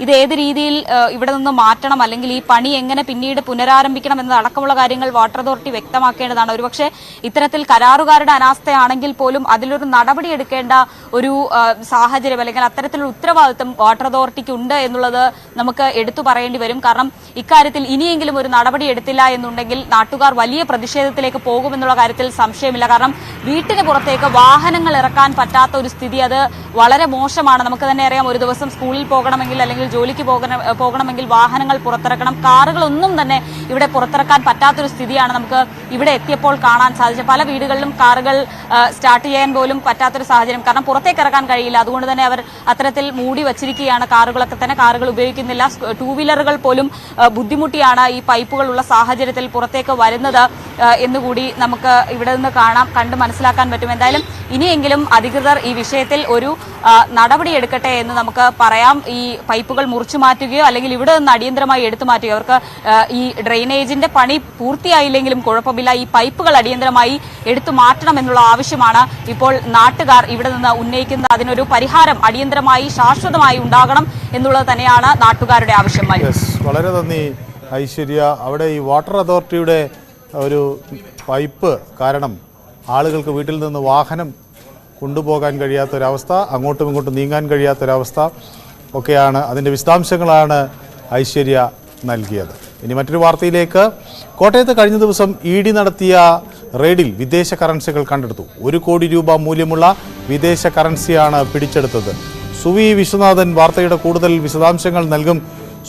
ഇത് ഏത് രീതിയിൽ ഇവിടെ നിന്ന് മാറ്റണം, അല്ലെങ്കിൽ ഈ പണി എങ്ങനെ പിന്നീട് പുനരാരംഭിക്കണം എന്നതടക്കമുള്ള കാര്യങ്ങൾ വാട്ടർ അതോറിറ്റി വ്യക്തമാക്കേണ്ടതാണ്. ഒരുപക്ഷെ ഇത്തരത്തിൽ കരാറുകാരുടെ അനാസ്ഥയാണെങ്കിൽ പോലും അതിലൊരു നടപടി എടുക്കേണ്ട ഒരു സാഹചര്യം, അല്ലെങ്കിൽ അത്തരത്തിലുള്ള ഉത്തരവാദിത്വം വാട്ടർ അതോറിറ്റിക്ക് ഉണ്ട് എന്നുള്ളത് നമുക്ക് എടുത്തു പറയേണ്ടി വരും. കാരണം ഇക്കാര്യത്തിൽ ഇനിയെങ്കിലും ഒരു നടപടി എടുത്തില്ല എന്നുണ്ടെങ്കിൽ നാട്ടുകാർ നാട്ടുകാർ വലിയ പ്രതിഷേധത്തിലേക്ക് പോകുമെന്നുള്ള കാര്യത്തിൽ സംശയമില്ല. കാരണം വീട്ടിന് പുറത്തേക്ക് വാഹനങ്ങൾ ഇറക്കാൻ പറ്റാത്ത ഒരു സ്ഥിതി അത് വളരെ മോശമാണ്. നമുക്ക് തന്നെ അറിയാം, ഒരു ദിവസം സ്കൂളിൽ പോകണമെങ്കിൽ അല്ലെങ്കിൽ ജോലിക്ക് പോകണമെങ്കിൽ വാഹനങ്ങൾ പുറത്തിറക്കണം. കാറുകളൊന്നും തന്നെ ഇവിടെ പുറത്തിറക്കാൻ പറ്റാത്തൊരു സ്ഥിതിയാണ് നമുക്ക് ഇവിടെ എത്തിയപ്പോൾ കാണാൻ സാധിച്ചത്. പല വീടുകളിലും കാറുകൾ സ്റ്റാർട്ട് ചെയ്യാൻ പോലും പറ്റാത്തൊരു സാഹചര്യം. കാരണം പുറത്തേക്ക് ഇറക്കാൻ കഴിയില്ല. അതുകൊണ്ട് തന്നെ അവർ അത്തരത്തിൽ മൂടി വച്ചിരിക്കുകയാണ്. കാറുകളൊക്കെ തന്നെ കാറുകൾ ഉപയോഗിക്കുന്നില്ല. ടൂ വീലറുകൾ പോലും ബുദ്ധിമുട്ടിയാണ് ഈ പൈപ്പുകളുള്ള സാഹചര്യത്തിൽ പുറത്തേക്ക് വരുന്നത് എന്നുകൂടി നമുക്ക് ഇവിടെ നിന്ന് കണ്ട് മനസ്സിലാക്കാൻ പറ്റും. എന്തായാലും ഇനിയെങ്കിലും അധികൃതർ ഈ വിഷയത്തിൽ ഒരു നടപടിയെടുക്കട്ടെ എന്ന് നമുക്ക് പറയാം. ഈ പൈപ്പുകൾ മുറിച്ചു മാറ്റുകയോ അല്ലെങ്കിൽ ഇവിടെ നിന്ന് അടിയന്തരമായി എടുത്തു മാറ്റുകയോ, അവർക്ക് ഈ ഡ്രെയിനേജിന്റെ പണി പൂർത്തിയായില്ലെങ്കിലും കുഴപ്പമില്ല, ഈ പൈപ്പുകൾ അടിയന്തരമായി എടുത്തു മാറ്റണം എന്നുള്ള ആവശ്യമാണ് ഇപ്പോൾ നാട്ടുകാർ ഇവിടെ നിന്ന് ഉന്നയിക്കുന്നത്. അതിനൊരു പരിഹാരം അടിയന്തരമായി ശാശ്വതമായി ഉണ്ടാകണം എന്നുള്ളത് തന്നെയാണ് നാട്ടുകാരുടെ ആവശ്യം. വളരെ നന്ദി ഐശ്വര്യ. അവിടെ ഈ വാട്ടർ അതോറിറ്റിയുടെ ഒരു പൈപ്പ് കാരണം ആളുകൾക്ക് വീട്ടിൽ നിന്ന് വാഹനം കൊണ്ടുപോകാൻ കഴിയാത്തൊരവസ്ഥ, അങ്ങോട്ടും ഇങ്ങോട്ടും നീങ്ങാൻ കഴിയാത്തൊരവസ്ഥ ഒക്കെയാണ്. അതിൻ്റെ വിശദാംശങ്ങളാണ് ഐശ്വര്യ നൽകിയത്. ഇനി മറ്റൊരു വാർത്തയിലേക്ക്. കോട്ടയത്ത് കഴിഞ്ഞ ദിവസം ED നടത്തിയ റെയ്ഡിൽ വിദേശ കറൻസികൾ കണ്ടെടുത്തു. 1 കോടി രൂപ മൂല്യമുള്ള വിദേശ കറൻസിയാണ് പിടിച്ചെടുത്തത്. സുവി വിശ്വനാഥൻ വാർത്തയുടെ കൂടുതൽ വിശദാംശങ്ങൾ നൽകും.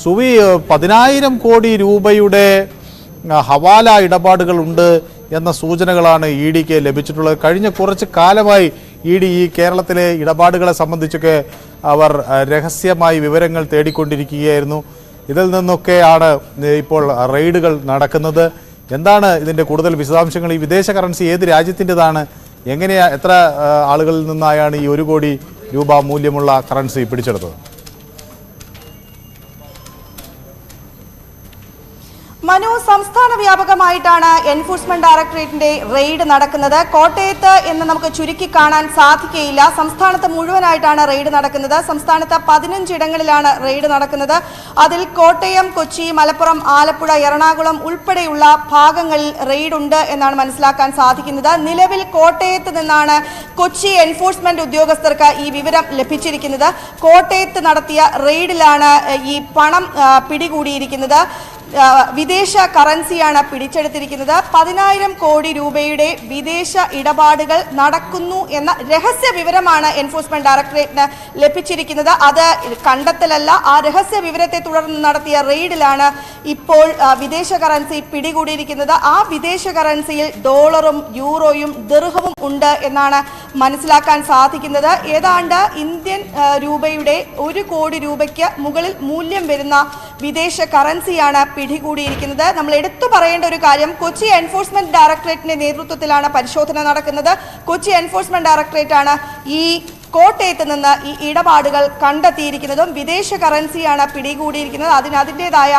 സുവി, 10,000 കോടി രൂപയുടെ ഹവാല ഇടപാടുകൾ ഉണ്ട് എന്ന സൂചനകളാണ് EDക്ക് ലഭിച്ചിട്ടുള്ളത്. കഴിഞ്ഞ കുറച്ച് കാലമായി ED ഈ കേരളത്തിലെ ഇടപാടുകളെ സംബന്ധിച്ചൊക്കെ അവർ രഹസ്യമായി വിവരങ്ങൾ തേടിക്കൊണ്ടിരിക്കുകയായിരുന്നു. ഇതിൽ നിന്നൊക്കെയാണ് ഇപ്പോൾ റെയ്ഡുകൾ നടക്കുന്നത്. എന്താണ് ഇതിൻ്റെ കൂടുതൽ വിശദാംശങ്ങൾ? ഈ വിദേശ കറൻസി ഏത് രാജ്യത്തിൻ്റെതാണ്? എത്ര ആളുകളിൽ നിന്നായാണ് ഈ 1 കോടി രൂപ മൂല്യമുള്ള കറൻസി പിടിച്ചെടുത്തത്? മനു, സംസ്ഥാന വ്യാപകമായിട്ടാണ് എൻഫോഴ്സ്മെന്റ് ഡയറക്ടറേറ്റിന്റെ റെയ്ഡ് നടക്കുന്നത്. കോട്ടയത്ത് എന്ന് നമുക്ക് ചുരുക്കി കാണാൻ സാധിക്കുകയില്ല. സംസ്ഥാനത്ത് മുഴുവനായിട്ടാണ് റെയ്ഡ് നടക്കുന്നത്. സംസ്ഥാനത്ത് 15 ഇടങ്ങളിലാണ് റെയ്ഡ് നടക്കുന്നത്. അതിൽ കോട്ടയം, കൊച്ചി, മലപ്പുറം, ആലപ്പുഴ, എറണാകുളം ഉൾപ്പെടെയുള്ള ഭാഗങ്ങളിൽ റെയ്ഡ് ഉണ്ട് എന്നാണ് മനസ്സിലാക്കാൻ സാധിക്കുന്നത്. നിലവിൽ കോട്ടയത്ത് നിന്നാണ് കൊച്ചി എൻഫോഴ്സ്മെന്റ് ഉദ്യോഗസ്ഥർക്ക് ഈ വിവരം ലഭിച്ചിരിക്കുന്നത്. കോട്ടയത്ത് നടത്തിയ റെയ്ഡിലാണ് ഈ പണം പിടികൂടിയിരിക്കുന്നത്. വിദേശ കറൻസിയാണ് പിടിച്ചെടുത്തിരിക്കുന്നത്. 10,000 കോടി രൂപയുടെ വിദേശ ഇടപാടുകൾ നടക്കുന്നു എന്ന രഹസ്യ വിവരമാണ് എൻഫോഴ്സ്മെന്റ് ഡയറക്ടറേറ്റിന് ലഭിച്ചിരിക്കുന്നത്. അത് കണ്ടെത്തലല്ല. ആ രഹസ്യ വിവരത്തെ തുടർന്ന് നടത്തിയ റെയ്ഡിലാണ് ഇപ്പോൾ വിദേശ കറൻസി പിടികൂടിയിരിക്കുന്നത്. ആ വിദേശ കറൻസിയിൽ ഡോളറും യൂറോയും ദിർഹവും ഉണ്ട് എന്നാണ് മനസ്സിലാക്കാൻ സാധിക്കുന്നത്. ഏതാണ്ട് ഇന്ത്യൻ രൂപയുടെ 1 കോടി രൂപയ്ക്ക് മുകളിൽ മൂല്യം വരുന്ന വിദേശ കറൻസിയാണ് പിടികൂടിയിരിക്കുന്നത്. നമ്മൾ എടുത്തു പറയേണ്ട ഒരു കാര്യം, കൊച്ചി എൻഫോഴ്സ്മെന്റ് ഡയറക്ടറേറ്റിന്റെ നേതൃത്വത്തിലാണ് പരിശോധന നടക്കുന്നത്. കൊച്ചി എൻഫോഴ്സ്മെന്റ് ഡയറക്ടറേറ്റ് ആണ് ഈ കോട്ടയത്ത് നിന്ന് ഈ ഇടപാടുകൾ കണ്ടെത്തിയിരിക്കുന്നതും വിദേശ കറൻസിയാണ് പിടികൂടിയിരിക്കുന്നത്. അതിൻ്റെതായ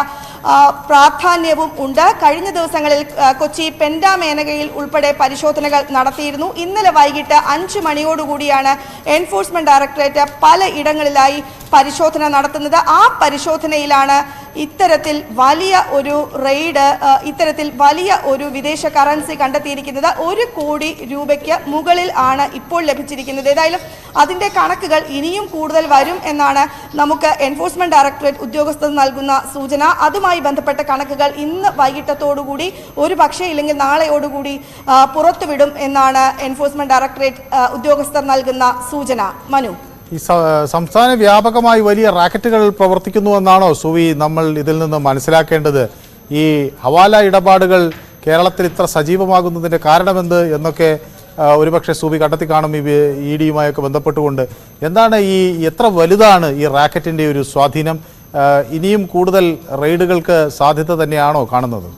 പ്രാധാന്യവും ഉണ്ട്. കഴിഞ്ഞ ദിവസങ്ങളിൽ കൊച്ചി പെൻഡ മേനകയിൽ ഉൾപ്പെടെ പരിശോധനകൾ നടത്തിയിരുന്നു. ഇന്നലെ വൈകിട്ട് 5 മണിയോടുകൂടിയാണ് എൻഫോഴ്സ്മെന്റ് ഡയറക്ടറേറ്റ് പല ഇടങ്ങളിലായി പരിശോധന നടത്തുന്നത്. ആ പരിശോധനയിലാണ് ഇത്തരത്തിൽ വലിയ ഒരു റെയ്ഡ്, ഇത്തരത്തിൽ വലിയ ഒരു വിദേശ കറൻസി കണ്ടെത്തിയിരിക്കുന്നത്. 1 കോടി രൂപയ്ക്ക് മുകളിൽ ആണ് ഇപ്പോൾ ലഭിച്ചിരിക്കുന്നത്. ഏതായാലും അതിന്റെ കണക്കുകൾ ഇനിയും കൂടുതൽ വരും എന്നാണ് നമുക്ക് എൻഫോഴ്സ്മെന്റ് ഡയറക്ടറേറ്റ് ഉദ്യോഗസ്ഥർ നൽകുന്ന സൂചന. അതുമായി ബന്ധപ്പെട്ട കണക്കുകൾ ഇന്ന് വൈകിട്ടത്തോടുകൂടി, ഒരു പക്ഷേ ഇല്ലെങ്കിൽ നാളെയോടുകൂടി പുറത്തുവിടും എന്നാണ് എൻഫോഴ്സ്മെന്റ് ഡയറക്ടറേറ്റ് ഉദ്യോഗസ്ഥർ നൽകുന്ന സൂചന. മനു, ഈ സംസ്ഥാന വ്യാപകമായി വലിയ റാക്കറ്റുകൾ പ്രവർത്തിക്കുന്നുവെന്നാണോ സുവി നമ്മൾ ഇതിൽ നിന്ന് മനസ്സിലാക്കേണ്ടത്? ഈ ഹവാല ഇടപാടുകൾ കേരളത്തിൽ ഇത്ര സജീവമാകുന്നതിൻ്റെ കാരണമെന്ത് എന്നൊക്കെ ഒരുപക്ഷെ സുവി കണ്ടെത്തി കാണും ഈ EDയുമായൊക്കെ ബന്ധപ്പെട്ടുകൊണ്ട്. എന്താണ് എത്ര വലുതാണ് ഈ റാക്കറ്റിൻ്റെ ഒരു സ്വാധീനം? ഇനിയും കൂടുതൽ റെയ്ഡുകൾക്ക് സാധ്യത തന്നെയാണോ കാണുന്നത്?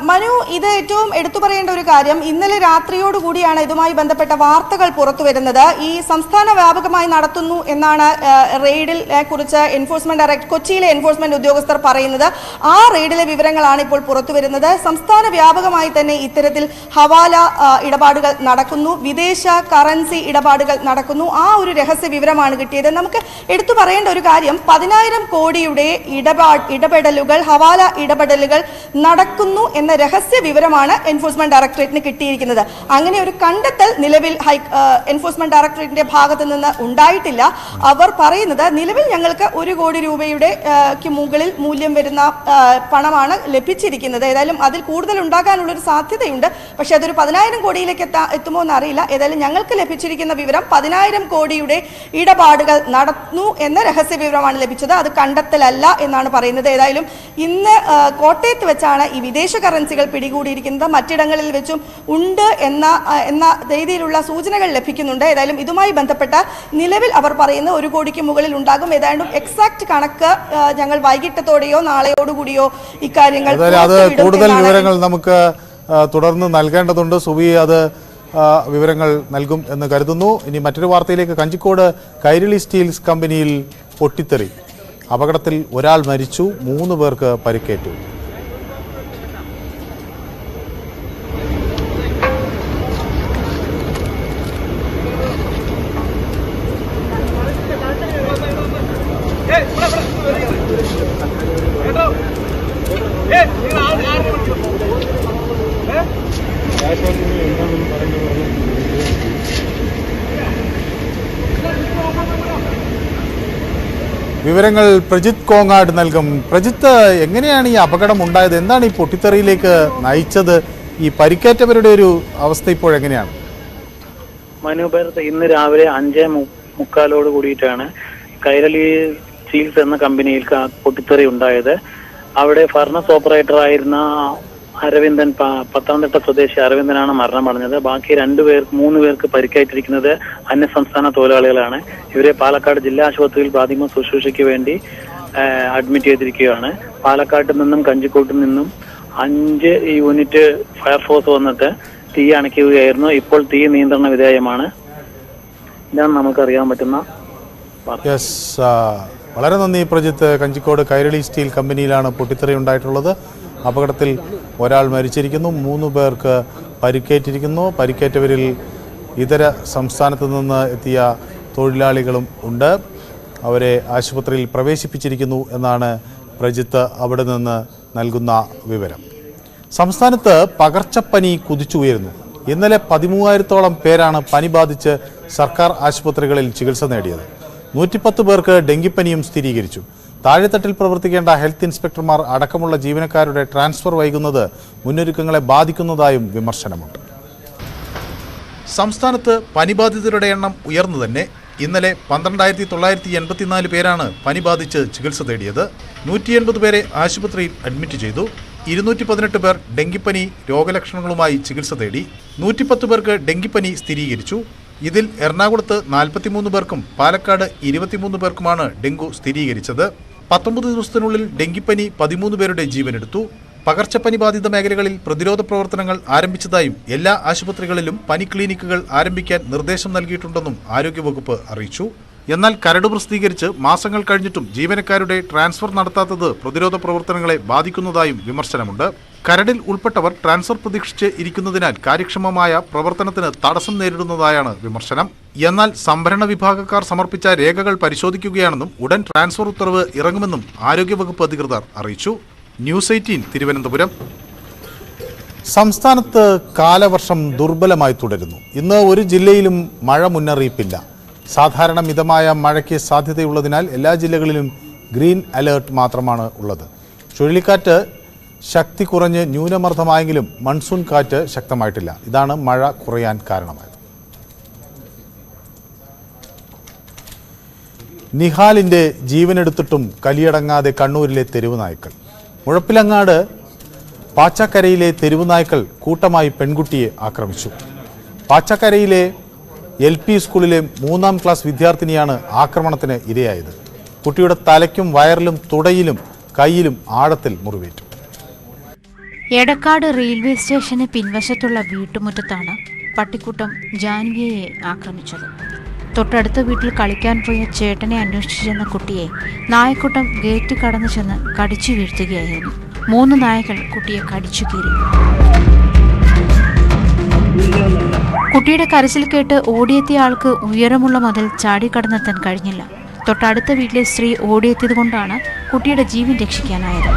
മനു, ഇത് ഏറ്റവും എടുത്തു പറയേണ്ട ഒരു കാര്യം, ഇന്നലെ രാത്രിയോടുകൂടിയാണ് ഇതുമായി ബന്ധപ്പെട്ട വാർത്തകൾ പുറത്തു വരുന്നത്. ഈ സംസ്ഥാന വ്യാപകമായി നടത്തുന്നു എന്നാണ് റെയ്ഡിൽ കുറിച്ച് എൻഫോഴ്സ്മെന്റ് ഡയറക്ടർ കൊച്ചിയിലെ എൻഫോഴ്സ്മെന്റ് ഉദ്യോഗസ്ഥർ പറയുന്നത്. ആ റെയ്ഡിലെ വിവരങ്ങളാണ് ഇപ്പോൾ പുറത്തു വരുന്നത്. സംസ്ഥാന വ്യാപകമായി തന്നെ ഇത്തരത്തിൽ ഹവാല ഇടപാടുകൾ നടക്കുന്നു, വിദേശ കറൻസി ഇടപാടുകൾ നടക്കുന്നു. ആ ഒരു രഹസ്യ വിവരമാണ് കിട്ടിയത്. നമുക്ക് എടുത്തു പറയേണ്ട ഒരു കാര്യം, 10,000 കോടിയുടെ ഇടപെടലുകൾ, ഹവാല ഇടപെടലുകൾ നടക്കുന്നു എന്ന രഹസ്യ വിവരമാണ് എൻഫോഴ്സ്മെന്റ് ഡയറക്ടറേറ്റിന് കിട്ടിയിരിക്കുന്നത്. അങ്ങനെ ഒരു കണ്ടെത്തൽ നിലവിൽ എൻഫോഴ്സ്മെന്റ് ഡയറക്ടറേറ്റിന്റെ ഭാഗത്ത് നിന്ന് ഉണ്ടായിട്ടില്ല. അവർ പറയുന്നത് നിലവിൽ ഞങ്ങൾക്ക് 1 കോടി രൂപയുടെ മുകളിൽ മൂല്യം വരുന്ന പണമാണ് ലഭിച്ചിരിക്കുന്നത്. ഏതായാലും അതിൽ കൂടുതൽ ഉണ്ടാകാനുള്ളൊരു സാധ്യതയുണ്ട്. പക്ഷെ അതൊരു 10,000 കോടിയിലേക്ക് എത്തുമോ എന്നറിയില്ല. ഏതായാലും ഞങ്ങൾക്ക് ലഭിച്ചിരിക്കുന്ന വിവരം 10,000 കോടിയുടെ ഇടപാടുകൾ നടന്നു എന്ന രഹസ്യ വിവരമാണ് ലഭിച്ചത്. അത് കണ്ടെത്തലല്ല എന്നാണ് പറയുന്നത്. ഏതായാലും ഇന്ന് കോട്ടയത്ത് വെച്ചാണ് ഈ വിദേശ കറൻസികൾ പിടികൂടിയിരിക്കുന്നത്. മറ്റിടങ്ങളിൽ വെച്ചും ഉണ്ട് എന്ന രീതിയിലുള്ള സൂചനകൾ ലഭിക്കുന്നുണ്ട്. ഏതായാലും ഇതുമായി ബന്ധപ്പെട്ട നിലവിൽ അവർ പറയുന്ന 1 കോടിക്ക് മുകളിൽ ഉണ്ടാകും. ഏതായാലും എക്സാക്ട് കണക്ക് ഞങ്ങൾ വൈകിട്ടത്തോടെയോ നാളെയോടുകൂടിയോ ഇക്കാര്യങ്ങൾ കൂടുതൽ വിവരങ്ങൾ നമുക്ക് തുടർന്ന് നൽകേണ്ടതുണ്ട്. സുബി അത് വിവരങ്ങൾ നൽകും എന്ന് കരുതുന്നു. ഇനി മറ്റൊരു വാർത്തയിലേക്ക്. കഞ്ചിക്കോട് കൈരളി സ്റ്റീൽസ് കമ്പനിയിൽ പൊട്ടിത്തെറി. അപകടത്തിൽ ഒരാൾ മരിച്ചു, 3 പേർക്ക് പരിക്കേറ്റു. വിവരങ്ങൾ പ്രജിത്ത് കോങ്ങാട് നൽകും. പ്രജിത്ത്, എങ്ങനെയാണ് ഈ അപകടം ഉണ്ടായത്? എന്താണ് ഈ പൊട്ടിത്തെറിയിലേക്ക് നയിച്ചത്? ഈ പരിക്കേറ്റവരുടെ ഒരു അവസ്ഥ ഇപ്പോഴെങ്ങനെയാണ്? മനുഭരത്ത് ഇന്ന് രാവിലെ 5:45 കൂടിയിട്ടാണ് കൈരളി സ്റ്റീൽസ് എന്ന കമ്പനിയിൽ പൊട്ടിത്തെറി ഉണ്ടായത്. അവിടെ ഫർണസ് ഓപ്പറേറ്റർ ആയിരുന്ന അരവിന്ദൻ, പത്തനംതിട്ട സ്വദേശി അരവിന്ദനാണ് മരണമടഞ്ഞത്. ബാക്കി 3 പേർക്ക് പരിക്കേറ്റിരിക്കുന്നത് അന്യസംസ്ഥാന തൊഴിലാളികളാണ്. ഇവരെ പാലക്കാട് ജില്ലാ ആശുപത്രിയിൽ പ്രാഥമിക ശുശ്രൂഷയ്ക്ക് വേണ്ടി അഡ്മിറ്റ് ചെയ്തിരിക്കുകയാണ്. പാലക്കാട്ടിൽ നിന്നും കഞ്ചിക്കോട്ടിൽ നിന്നും 5 യൂണിറ്റ് ഫയർഫോഴ്സ് വന്നിട്ട് തീ അണയ്ക്കുകയായിരുന്നു. ഇപ്പോൾ തീ നിയന്ത്രണ വിധേയമാണ്. ഇതാണ് നമുക്കറിയാൻ പറ്റുന്ന വാർത്ത. വളരെ നന്ദി പ്രജിത്ത്. കഞ്ചിക്കോട് കൈരളി സ്റ്റീൽ കമ്പനിയിലാണ് പൊട്ടിത്തെറി ഉണ്ടായിട്ടുള്ളത്. അപകടത്തിൽ ഒരാൾ മരിച്ചിരിക്കുന്നു, 3 പേർക്ക് പരിക്കേറ്റിരിക്കുന്നു. പരിക്കേറ്റവരിൽ ഇതര സംസ്ഥാനത്തു നിന്ന് എത്തിയ തൊഴിലാളികളും ഉണ്ട്. അവരെ ആശുപത്രിയിൽ പ്രവേശിപ്പിച്ചിരിക്കുന്നു എന്നാണ് പ്രജിത്ത് അവിടെ നിന്ന് നൽകുന്ന വിവരം. സംസ്ഥാനത്ത് പകർച്ചപ്പനി കുതിച്ചുയരുന്നു. ഇന്നലെ 13,000-ഓളം പേരാണ് പനി ബാധിച്ച് സർക്കാർ ആശുപത്രികളിൽ ചികിത്സ നേടിയത്. 110 പേർക്ക് ഡെങ്കിപ്പനിയും സ്ഥിരീകരിച്ചു. താഴെത്തട്ടിൽ പ്രവർത്തിക്കേണ്ട ഹെൽത്ത് ഇൻസ്പെക്ടർമാർ അടക്കമുള്ള ജീവനക്കാരുടെ ട്രാൻസ്ഫർ വൈകുന്നത് മുന്നൊരുക്കങ്ങളെ ബാധിക്കുന്നതായും വിമർശനമുണ്ട്. സംസ്ഥാനത്ത് പനിബാധിതരുടെ എണ്ണം ഉയർന്നു തന്നെ. ഇന്നലെ 12,984 പേരാണ് പനി ബാധിച്ച് ചികിത്സ തേടിയത്. 180 പേരെ ആശുപത്രിയിൽ അഡ്മിറ്റ് ചെയ്തു. 218 പേർ ഡെങ്കിപ്പനി രോഗലക്ഷണങ്ങളുമായി ചികിത്സ തേടി. 110 പേർക്ക് ഡെങ്കിപ്പനി സ്ഥിരീകരിച്ചു. ഇതിൽ എറണാകുളത്ത് 43 പേർക്കും പാലക്കാട് 23 പേർക്കുമാണ് ഡെങ്കു സ്ഥിരീകരിച്ചത്. 19 ദിവസത്തിനുള്ളിൽ ഡെങ്കിപ്പനി 13 പേരുടെ ജീവനെടുത്തു. പകർച്ചപ്പനി ബാധിത മേഖലകളിൽ പ്രതിരോധ പ്രവർത്തനങ്ങൾ ആരംഭിച്ചതായും എല്ലാ ആശുപത്രികളിലും പനി ക്ലിനിക്കുകൾ ആരംഭിക്കാൻ നിർദ്ദേശം നൽകിയിട്ടുണ്ടെന്നും ആരോഗ്യവകുപ്പ് അറിയിച്ചു. എന്നാൽ കരട് പ്രസിദ്ധീകരിച്ച് മാസങ്ങൾ കഴിഞ്ഞിട്ടും ജീവനക്കാരുടെ ട്രാൻസ്ഫർ നടത്താത്തത് പ്രതിരോധ പ്രവർത്തനങ്ങളെ ബാധിക്കുന്നതായും വിമർശനമുണ്ട്. കരടിൽ ഉൾപ്പെട്ടവർ ട്രാൻസ്ഫർ പ്രതീക്ഷിച്ച് ഇരിക്കുന്നതിനാൽ കാര്യക്ഷമമായ പ്രവർത്തനത്തിന് തടസ്സം നേരിടുന്നതായാണ് വിമർശനം. എന്നാൽ സംഭരണ വിഭാഗക്കാർ സമർപ്പിച്ച രേഖകൾ പരിശോധിക്കുകയാണെന്നും ഉടൻ ട്രാൻസ്ഫർ ഉത്തരവ് ഇറങ്ങുമെന്നും ആരോഗ്യവകുപ്പ് അധികൃതർ അറിയിച്ചു. ന്യൂസ് 18 തിരുവനന്തപുരം. സംസ്ഥാനത്ത് കാലവർഷം ദുർബലമായി തുടരുന്നു. ഇന്ന് ഒരു ജില്ലയിലും മഴ മുന്നറിയിപ്പില്ല. സാധാരണ മിതമായ മഴയ്ക്ക് സാധ്യതയുള്ളതിനാൽ എല്ലാ ജില്ലകളിലും ഗ്രീൻ അലേർട്ട് മാത്രമാണ് ഉള്ളത്. ചുഴലിക്കാറ്റ് ശക്തി കുറഞ്ഞ് ന്യൂനമർദ്ദമായെങ്കിലും മൺസൂൺ കാറ്റ് ശക്തമായിട്ടില്ല. ഇതാണ് മഴ കുറയാൻ കാരണമായത്. നിഹാലിന്റെ ജീവനെടുത്തിട്ടും കലിയടങ്ങാതെ കണ്ണൂരിലെ തെരുവ് നായ്ക്കൾ. മുഴപ്പിലങ്ങാട് പാച്ചക്കരയിലെ തെരുവ് നായ്ക്കൾ കൂട്ടമായി പെൺകുട്ടിയെ ആക്രമിച്ചു. പാച്ചക്കരയിലെ LP സ്കൂളിലെ 3ാം ക്ലാസ് വിദ്യാർത്ഥിനിയാണ് ആക്രമണത്തിന് ഇരയായത്. കുട്ടിയുടെ തലയ്ക്കും വയറിലും തുടയിലും കൈയിലും ആഴത്തിൽ മുറിവേറ്റു. എടക്കാട് റെയിൽവേ സ്റ്റേഷന് പിൻവശത്തുള്ള വീട്ടുമുറ്റത്താണ് പട്ടിക്കൂട്ടം ജാൻവിയെ ആക്രമിച്ചത്. തൊട്ടടുത്ത വീട്ടിൽ കളിക്കാൻ പോയ ചേട്ടനെ അന്വേഷിച്ചു ചെന്ന കുട്ടിയെ നായക്കൂട്ടം ഗേറ്റ് കടന്നു ചെന്ന് കടിച്ചു വീഴ്ത്തുകയായിരുന്നു. 3 നായകൾ കുട്ടിയെ കടിച്ചു കീറി. കുട്ടിയുടെ കരച്ചിൽ കേട്ട് ഓടിയെത്തിയ ആൾക്ക് ഉയരമുള്ള മതിൽ ചാടിക്കടന്നെത്താൻ കഴിഞ്ഞില്ല. തൊട്ടടുത്ത വീട്ടിലെ സ്ത്രീ ഓടിയെത്തിയതുകൊണ്ടാണ് കുട്ടിയുടെ ജീവൻ രക്ഷിക്കാനായത്.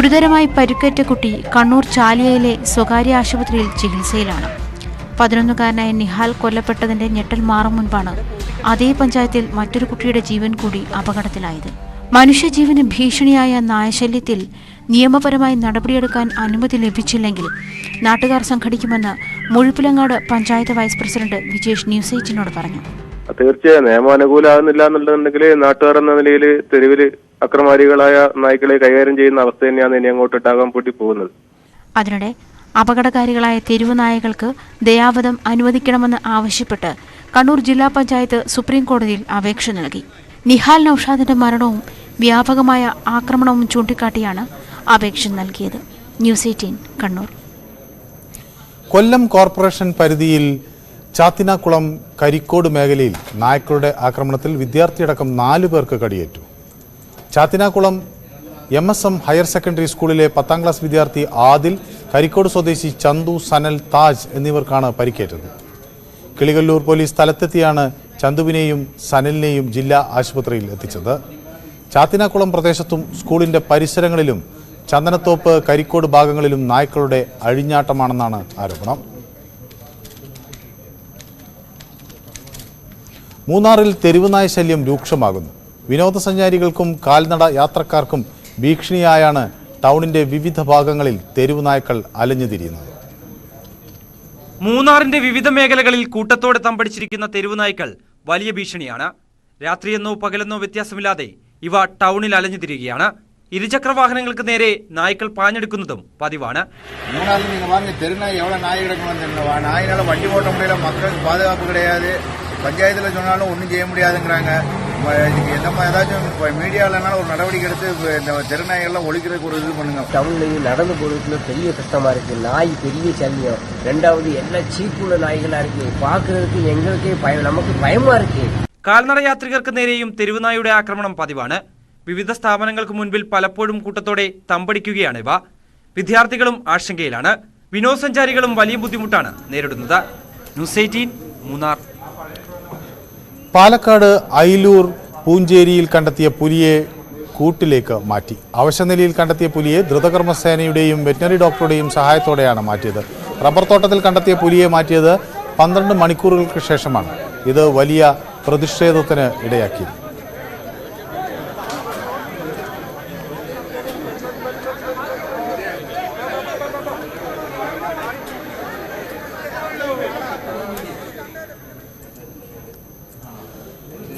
ഗുരുതരമായി പരിക്കേറ്റ കുട്ടി കണ്ണൂർ ചാലിയയിലെ സ്വകാര്യ ആശുപത്രിയിൽ ചികിത്സയിലാണ്. 11-കാരനായ നിഹാൽ കൊല്ലപ്പെട്ടതിന്റെ ഞെട്ടൽ മാറും മുൻപാണ് അതേ പഞ്ചായത്തിൽ മറ്റൊരു കുട്ടിയുടെ ജീവൻ കൂടി അപകടത്തിലായത്. മനുഷ്യജീവന് ഭീഷണിയായ നായശല്യത്തിൽ നിയമപരമായി നടപടിയെടുക്കാൻ അനുമതി ലഭിച്ചില്ലെങ്കിൽ നാട്ടുകാർ സംഘടിക്കുമെന്ന് Muzhappilangad panchayat vice president Vijesh news 18നോട് പറഞ്ഞു. തീർച്ചയായും നിയമാനുകൂലമാകുന്നില്ല എന്നുണ്ടെന്നുണ്ടെങ്കിൽ നാട്ടുകാർ എന്ന നിലയിൽ തെരുവിൽ അക്രമാരികളായ നായ്ക്കളെ കൈകാര്യം ചെയ്യുന്ന അവസ്ഥ തന്നെയാണ് ഇനി അങ്ങോട്ട് ഉണ്ടാകാൻ കൂട്ടി പോകുന്നത്. അതിനിടെ അപകടകാരികളായ തെരുവ് നായകൾക്ക് ദയാവധം അനുവദിക്കണമെന്ന് ആവശ്യപ്പെട്ട് കണ്ണൂർ ജില്ലാ പഞ്ചായത്ത് സുപ്രീം കോടതിയിൽ അപേക്ഷ നൽകി. നിഹാൽ നൌഷാദിന്റെ മരണവും വ്യാപകമായ ആക്രമണവും ചൂണ്ടിക്കാട്ടിയാണ് അപേക്ഷ നൽകിയത്. ന്യൂസ് 18 കണ്ണൂർ. കൊല്ലം കോർപ്പറേഷൻ പരിധിയിൽ ചാത്തിനാക്കുളം കരിക്കോട് മേഖലയിൽ നായ്ക്കളുടെ ആക്രമണത്തിൽ വിദ്യാർത്ഥിയടക്കം 4 പേർക്ക് കടിയേറ്റു. ചാത്തിനാക്കുളം MSM ഹയർ സെക്കൻഡറി സ്കൂളിലെ 10ാം ക്ലാസ് വിദ്യാർത്ഥി ആദിൽ, കരിക്കോട് സ്വദേശി ചന്തു, സനൽ, താജ് എന്നിവർക്കാണ് പരിക്കേറ്റത്. കിളികല്ലൂർ പോലീസ് സ്ഥലത്തെത്തിയാണ് ചന്തുവിനെയും സനലിനെയും ജില്ലാ ആശുപത്രിയിൽ എത്തിച്ചത്. ചാത്തിനാക്കുളം പ്രദേശത്തും സ്കൂളിന്റെ പരിസരങ്ങളിലും ചന്ദനത്തോപ്പ്, കരിക്കോട് ഭാഗങ്ങളിലും നായ്ക്കളുടെ അഴിഞ്ഞാട്ടമാണെന്നാണ് ആരോപണം. മൂന്നാറിൽ തെരുവുനായ ശല്യം രൂക്ഷമാകുന്നു. വിനോദസഞ്ചാരികൾക്കും കാൽനട യാത്രക്കാർക്കും ഭീഷണിയായാണ് ടൗണിന്റെ വിവിധ ഭാഗങ്ങളിൽ തെരുവുനായ്ക്കൾ അലഞ്ഞുതിരിയുന്നത്. മൂന്നാറിന്റെ വിവിധ മേഖലകളിൽ കൂട്ടത്തോടെ തമ്പടിച്ചിരിക്കുന്ന തെരുവുനായ്ക്കൾ വലിയ ഭീഷണിയാണ്. രാത്രിയെന്നോ പകലെന്നോ വ്യത്യാസമില്ലാതെ ഇവ ടൗണിൽ അലഞ്ഞുതിരികയാണ്. ഇരുചക്ര വാഹനങ്ങൾക്ക് നേരെ നായ്ക്കൾ പാഞ്ഞെടുക്കുന്നതും പതിവാണ്. மூணாவது நீங்க பாருங்க தெருநாய் எவ்வளவு நாய் கிடக்கணும். நாயினால வண்டி ஓட்ட முடியல, மக்களுக்கு பாதுகாப்பு கிடையாது. பஞ்சாயத்துல சொன்னாலும் ஒன்றும் செய்ய முடியாதுங்கிறாங்க. இதுக்கு எந்த மாதிரி ஏதாச்சும் மீடியாவிலனால ஒரு நடவடிக்கை எடுத்து இந்த தெருநாய்கள்லாம் ஒழிக்கிறதுக்கு ஒரு இது பண்ணுங்க. டவுன்லையும் நடந்து போறதுக்குள்ள பெரிய கஷ்டமா இருக்கு. நாய் பெரிய சல்லியம். ரெண்டாவது எல்லாம் சீப்புள்ள நாய்களா இருக்கு. பாக்குறதுக்கு எங்களுக்கே நமக்கு பயமா இருக்கு. കാൽനട യാത്രികർക്ക് നേരെയും തെരുവുനായുടെ ആക്രമണം പതിവാണ്. വിവിധ സ്ഥാപനങ്ങൾക്ക് മുൻപിൽ പലപ്പോഴും കൂട്ടത്തോടെ തമ്പടിക്കുകയാണ് ഇവ. വിദ്യാർത്ഥികളും ആശങ്കയിലാണ്. വിനോദസഞ്ചാരികളും വലിയ ബുദ്ധിമുട്ടാണ് നേരിടുന്നത്. ന്യൂസ് 18 മൂന്നാർ. പാലക്കാട് അയിലൂർ പൂഞ്ചേരിയിൽ കണ്ടെത്തിയ പുലിയെ കൂട്ടിലേക്ക് മാറ്റി. അവശനിലയിൽ കണ്ടെത്തിയ പുലിയെ ദ്രുതകർമ്മസേനയുടെയും വെറ്റിനറി ഡോക്ടറുടെയും സഹായത്തോടെയാണ് മാറ്റിയത്. റബ്ബർ തോട്ടത്തിൽ കണ്ടെത്തിയ പുലിയെ മാറ്റിയത് 12 മണിക്കൂറുകൾക്ക് ശേഷമാണ്. ഇത് വലിയ പ്രതിഷേധത്തിന് ഇടയാക്കി.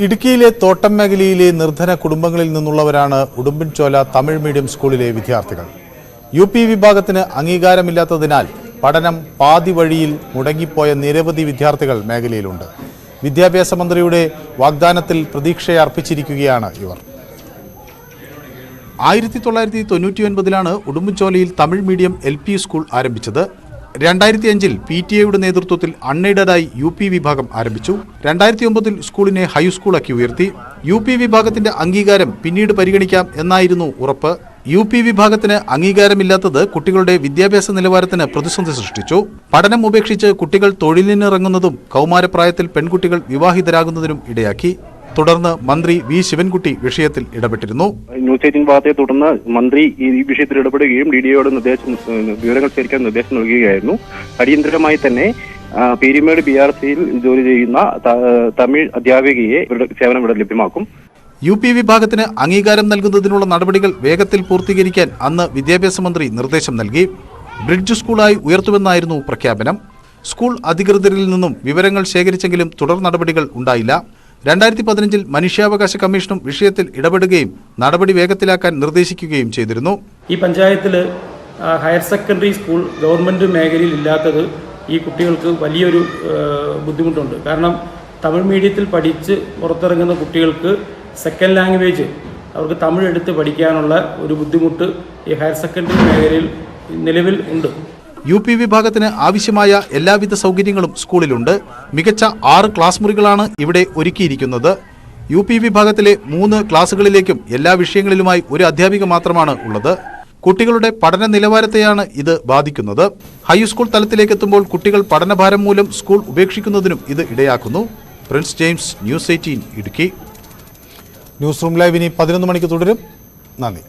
ഇടുക്കിയിലെ തോട്ടം മേഖലയിലെ നിർധന കുടുംബങ്ങളിൽ നിന്നുള്ളവരാണ് ഉടുമ്പൻചോല തമിഴ് മീഡിയം സ്കൂളിലെ വിദ്യാർത്ഥികൾ. UP വിഭാഗത്തിന് അംഗീകാരമില്ലാത്തതിനാൽ പഠനം പാതി വഴിയിൽ മുടങ്ങിപ്പോയ നിരവധി വിദ്യാർത്ഥികൾ മേഖലയിലുണ്ട്. വിദ്യാഭ്യാസ മന്ത്രിയുടെ വാഗ്ദാനത്തിൽ പ്രതീക്ഷയർപ്പിച്ചിരിക്കുകയാണ് ഇവർ. 1999-ലാണ് ഉടുമ്പൻചോലയിൽ തമിഴ് മീഡിയം LP സ്കൂൾ ആരംഭിച്ചത്. 2005-ൽ PTA നേതൃത്വത്തിൽ അൺഎയ്ഡഡായി UP വിഭാഗം ആരംഭിച്ചു. 2009-ൽ സ്കൂളിനെ ഹൈസ്കൂളാക്കി ഉയർത്തി. UP വിഭാഗത്തിന്റെ അംഗീകാരം പിന്നീട് പരിഗണിക്കാം എന്നായിരുന്നു ഉറപ്പ്. UP വിഭാഗത്തിന് അംഗീകാരമില്ലാത്തത് കുട്ടികളുടെ വിദ്യാഭ്യാസ നിലവാരത്തിന് പ്രതിസന്ധി സൃഷ്ടിച്ചു. പഠനം ഉപേക്ഷിച്ച് കുട്ടികൾ തൊഴിലിനിറങ്ങുന്നതും കൗമാരപ്രായത്തിൽ പെൺകുട്ടികൾ വിവാഹിതരാകുന്നതിനും ഇടയാക്കി. തുടർന്ന് മന്ത്രി വി ശിവൻകുട്ടി വിഷയത്തിൽ ഇടപെട്ടിരുന്നു. ന്യൂസ് 18 ഭാഗത്തെ തുടർന്ന് മന്ത്രി ഈ വിഷയത്തിൽ ഇടപെടുകയും DDOയോട് വിവരങ്ങൾ ശേഖരിക്കാൻ നിർദ്ദേശം നൽകുകയായിരുന്നു. അടിയന്തരമായി തന്നെ പീരിമേട് BRCയിൽ ജോലി ചെയ്യുന്ന തമിഴ് അധ്യാപികയെ സേവനം ഇവിടെ ലഭ്യമാക്കും. UP വിഭാഗത്തിന് അംഗീകാരം നൽകുന്നതിനുള്ള നടപടികൾ വേഗത്തിൽ പൂർത്തീകരിക്കാൻ അന്ന് വിദ്യാഭ്യാസ മന്ത്രി നിർദ്ദേശം നൽകി. ബ്രിഡ്ജ് സ്കൂളായി ഉയർത്തുമെന്നായിരുന്നു പ്രഖ്യാപനം. സ്കൂൾ അധികൃതരിൽ നിന്നും വിവരങ്ങൾ ശേഖരിച്ചെങ്കിലും തുടർ നടപടികൾ ഉണ്ടായില്ല. 2015-ൽ മനുഷ്യാവകാശ കമ്മീഷനും വിഷയത്തിൽ ഇടപെടുകയും നടപടി വേഗത്തിലാക്കാൻ നിർദ്ദേശിക്കുകയും ചെയ്തിരുന്നു. ഈ പഞ്ചായത്തിൽ ഹയർ സെക്കൻഡറി സ്കൂൾ ഗവൺമെൻറ് മേഖലയിൽ ഇല്ലാത്തത് ഈ കുട്ടികൾക്ക് വലിയൊരു ബുദ്ധിമുട്ടുണ്ട്. കാരണം തമിഴ് മീഡിയത്തിൽ പഠിച്ച് പുറത്തിറങ്ങുന്ന കുട്ടികൾക്ക് സെക്കൻഡ് ലാംഗ്വേജ് അവർക്ക് തമിഴ് എടുത്ത് പഠിക്കാനുള്ള ഒരു ബുദ്ധിമുട്ട് ഈ ഹയർ സെക്കൻഡറി മേഖലയിൽ നിലവിൽ ഉണ്ട്. UP വിഭാഗത്തിന് ആവശ്യമായ എല്ലാവിധ സൗകര്യങ്ങളും സ്കൂളിലുണ്ട്. മികച്ച 6 ക്ലാസ് മുറികളാണ് ഇവിടെ ഒരുക്കിയിരിക്കുന്നത്. UP വിഭാഗത്തിലെ 3 ക്ലാസുകളിലേക്കും എല്ലാ വിഷയങ്ങളിലുമായി ഒരു അധ്യാപിക മാത്രമാണ് ഉള്ളത്. കുട്ടികളുടെ പഠന നിലവാരത്തെയാണ് ഇത് ബാധിക്കുന്നത്. ഹൈസ്കൂൾ തലത്തിലേക്കെത്തുമ്പോൾ കുട്ടികൾ പഠനഭാരം മൂലം സ്കൂൾ ഉപേക്ഷിക്കുന്നതിനും ഇത് ഇടയാക്കുന്നു. Prince James, news 18 Idukki. News room live ഇനി 11 മണിക്ക് തുടരും. നന്ദി.